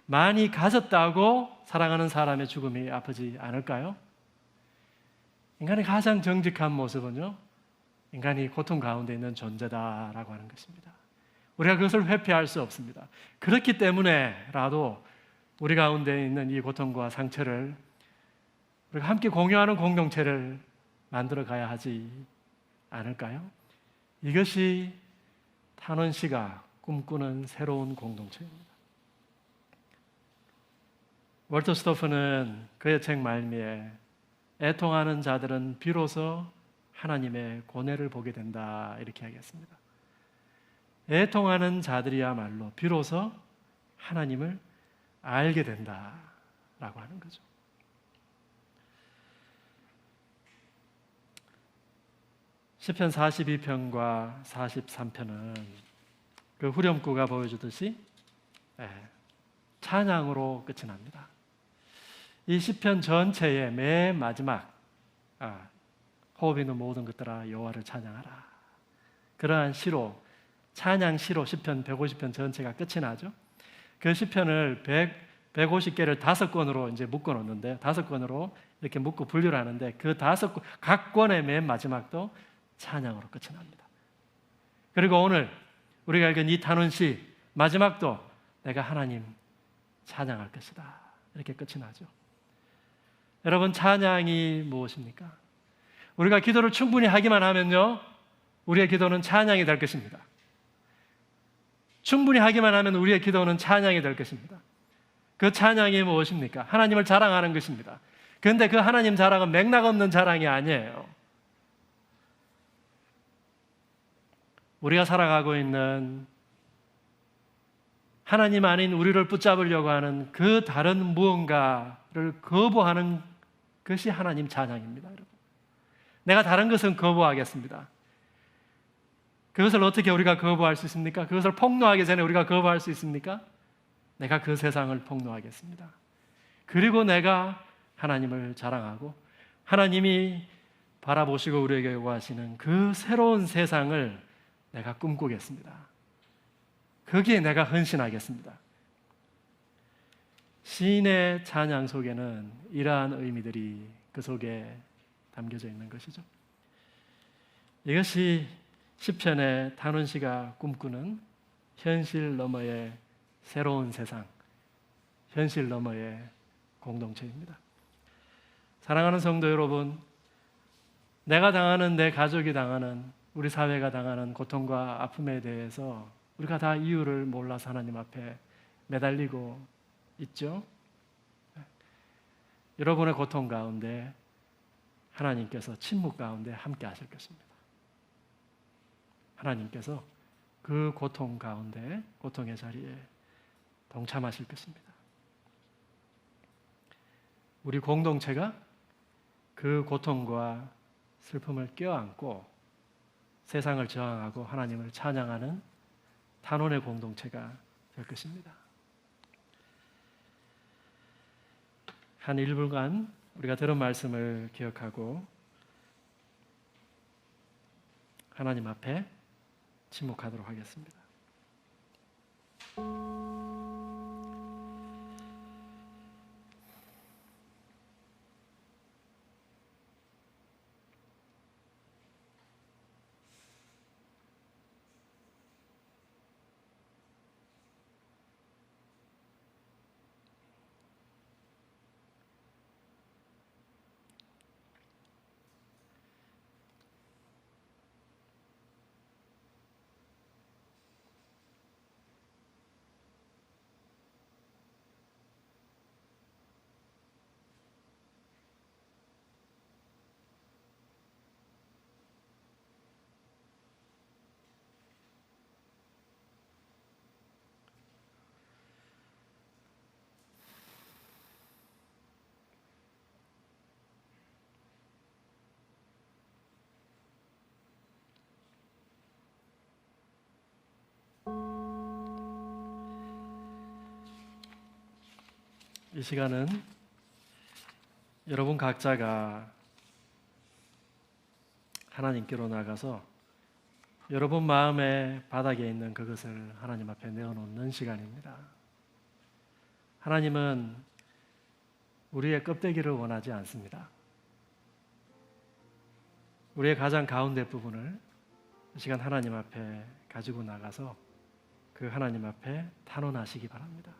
많이 가졌다고 사랑하는 사람의 죽음이 아프지 않을까요? 인간의 가장 정직한 모습은요, 인간이 고통 가운데 있는 존재다라고 하는 것입니다. 우리가 그것을 회피할 수 없습니다. 그렇기 때문에라도 우리 가운데 있는 이 고통과 상처를 우리가 함께 공유하는 공동체를 만들어 가야 하지 않을까요? 이것이 탄원 씨가 꿈꾸는 새로운 공동체입니다. 월터 스토프는 그의 책 말미에 애통하는 자들은 비로소 하나님의 고뇌를 보게 된다, 이렇게 하겠습니다. 애통하는 자들이야말로 비로소 하나님을 알게 된다라고 하는 거죠. 시편 42편과 43편은 그 후렴구가 보여주듯이 찬양으로 끝이 납니다. 이 시편 전체의 맨 마지막 호흡 있는 모든 것들아 여호와를 찬양하라, 그러한 시로, 찬양 시로 시편 150편 전체가 끝이 나죠. 그 시편을 150개를 5권으로 이제 묶어 놓는데, 5권으로 이렇게 묶고 분류를 하는데, 그 5권 각 권의 맨 마지막도 찬양으로 끝이 납니다. 그리고 오늘 우리가 읽은 이 단원시 마지막도 내가 하나님 찬양할 것이다, 이렇게 끝이 나죠. 여러분, 찬양이 무엇입니까? 우리가 기도를 충분히 하기만 하면요, 우리의 기도는 찬양이 될 것입니다. 충분히 하기만 하면 우리의 기도는 찬양이 될 것입니다. 그 찬양이 무엇입니까? 하나님을 자랑하는 것입니다. 그런데 그 하나님 자랑은 맥락 없는 자랑이 아니에요. 우리가 살아가고 있는 하나님 아닌 우리를 붙잡으려고 하는 그 다른 무언가를 거부하는 것이 하나님 찬양입니다, 여러분. 내가 다른 것은 거부하겠습니다. 그것을 어떻게 우리가 거부할 수 있습니까? 그것을 폭로하기 전에 우리가 거부할 수 있습니까? 내가 그 세상을 폭로하겠습니다. 그리고 내가 하나님을 자랑하고 하나님이 바라보시고 우리에게 요구하시는 그 새로운 세상을 내가 꿈꾸겠습니다. 거기에 내가 헌신하겠습니다. 시인의 찬양 속에는 이러한 의미들이 그 속에 담겨져 있는 것이죠. 이것이 시편의 단원시가 꿈꾸는 현실 너머의 새로운 세상, 현실 너머의 공동체입니다. 사랑하는 성도 여러분, 내가 당하는, 내 가족이 당하는, 우리 사회가 당하는 고통과 아픔에 대해서 우리가 다 이유를 몰라서 하나님 앞에 매달리고 있죠. 여러분의 고통 가운데 하나님께서 침묵 가운데 함께 하실 것입니다. 하나님께서 그 고통 가운데, 고통의 자리에 동참하실 것입니다. 우리 공동체가 그 고통과 슬픔을 껴안고 세상을 저항하고 하나님을 찬양하는 탄원의 공동체가 될 것입니다. 한 1분간 우리가 들은 말씀을 기억하고 하나님 앞에 침묵하도록 하겠습니다. 이 시간은 여러분 각자가 하나님께로 나가서 여러분 마음의 바닥에 있는 그것을 하나님 앞에 내어놓는 시간입니다. 하나님은 우리의 껍데기를 원하지 않습니다. 우리의 가장 가운데 부분을 이 시간 하나님 앞에 가지고 나가서 그 하나님 앞에 탄원하시기 바랍니다.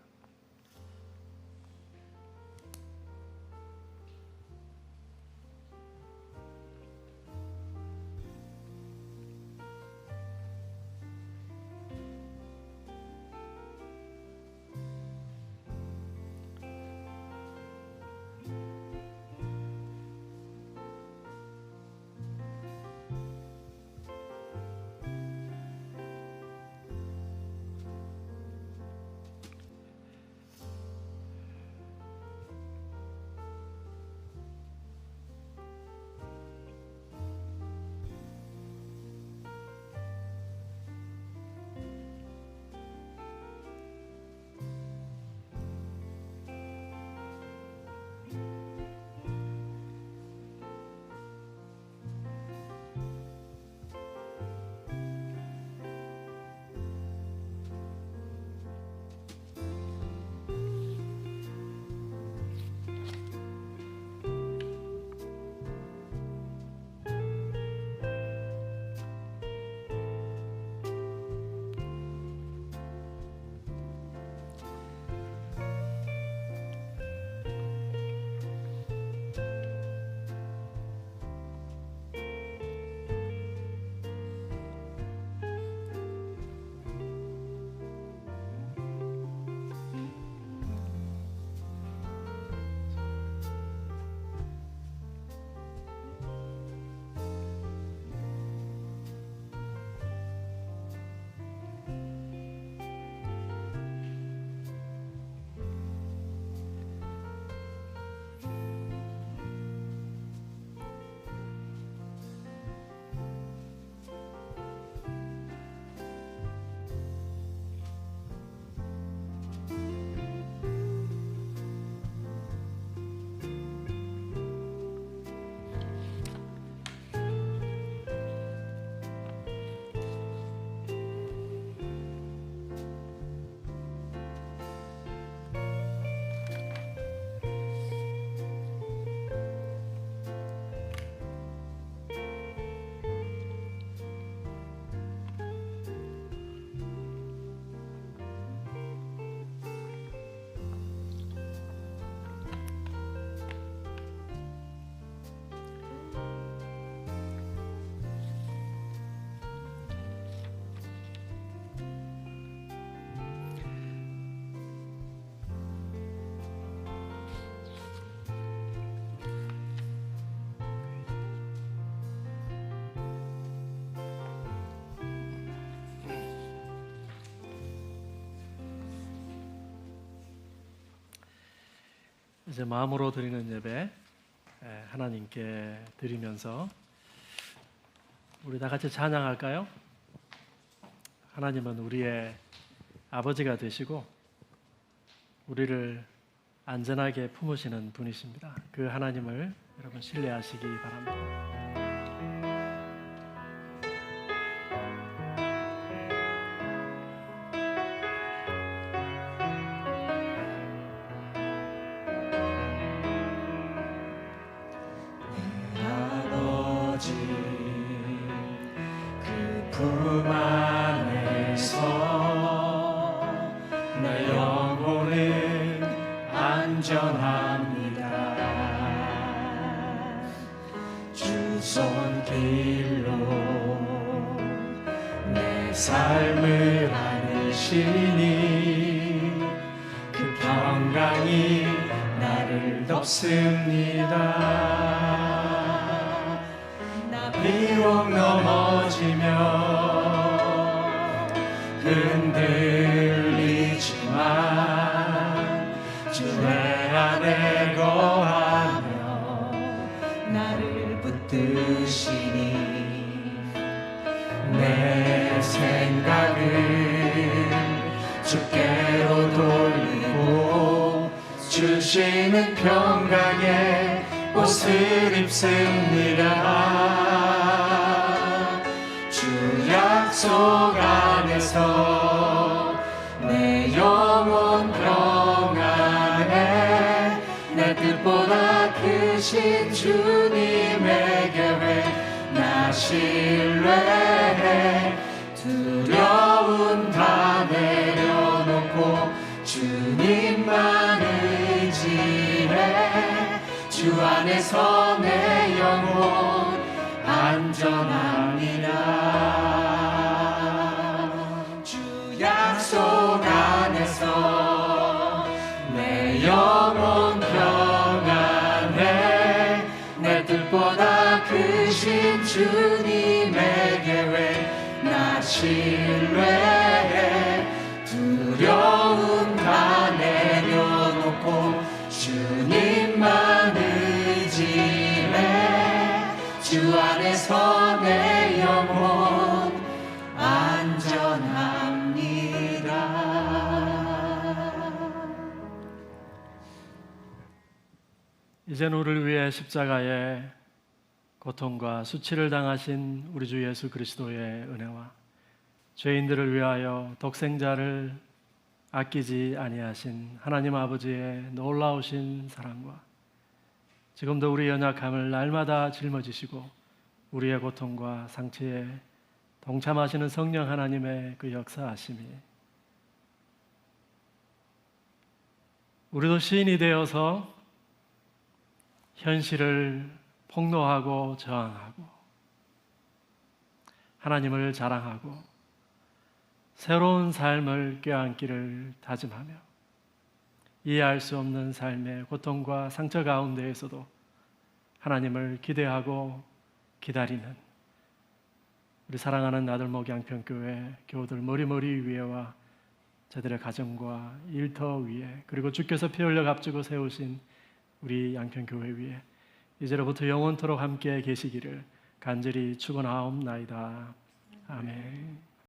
이제 마음으로 드리는 예배 하나님께 드리면서 우리 다 같이 찬양할까요? 하나님은 우리의 아버지가 되시고 우리를 안전하게 품으시는 분이십니다. 그 하나님을 여러분 신뢰하시기 바랍니다. 아버지 그 품 안에서 내 영혼은 안전합니다. 주 손길로 내 삶을 안으시니 그 평강이 나를 덮습니다. 비록 넘어지며 흔들리지만 주의 안에 거하며 나를 붙드시니 내 생각을 주께로 돌리고 주시는 평강에 옷을 입습니다. 주 약속 안에서 내 영혼 평안해 내 뜻보다 크신 주님의 계획 나 신뢰해 두려움 다 내려놓고 주님만 의지해 주 안에서 내 영혼 안전합니다. 주 약속 안에서 내 영혼 평안해 내 뜻보다 크신 주님의 계획 나 신뢰해 두려움 다 내려놓고 주님만 의지해 주 안에서 내 영혼 안전합니다. 이젠 우리를 위해 십자가에 고통과 수치를 당하신 우리 주 예수 그리스도의 은혜와 죄인들을 위하여 독생자를 아끼지 아니하신 하나님 아버지의 놀라우신 사랑과 지금도 우리 연약함을 날마다 짊어지시고 우리의 고통과 상처에 동참하시는 성령 하나님의 그 역사하심이 우리도 시인이 되어서 현실을 폭로하고 저항하고 하나님을 자랑하고 새로운 삶을 껴안기를 다짐하며 이해할 수 없는 삶의 고통과 상처 가운데에서도 하나님을 기대하고 기다리는 우리 사랑하는 아들목 양평교회 교우들 머리머리 위에와 저들의 가정과 일터 위에 그리고 주께서 피 흘려 값주고 세우신 우리 양평교회 위에 이제로부터 영원토록 함께 계시기를 간절히 축원하옵나이다. 아멘.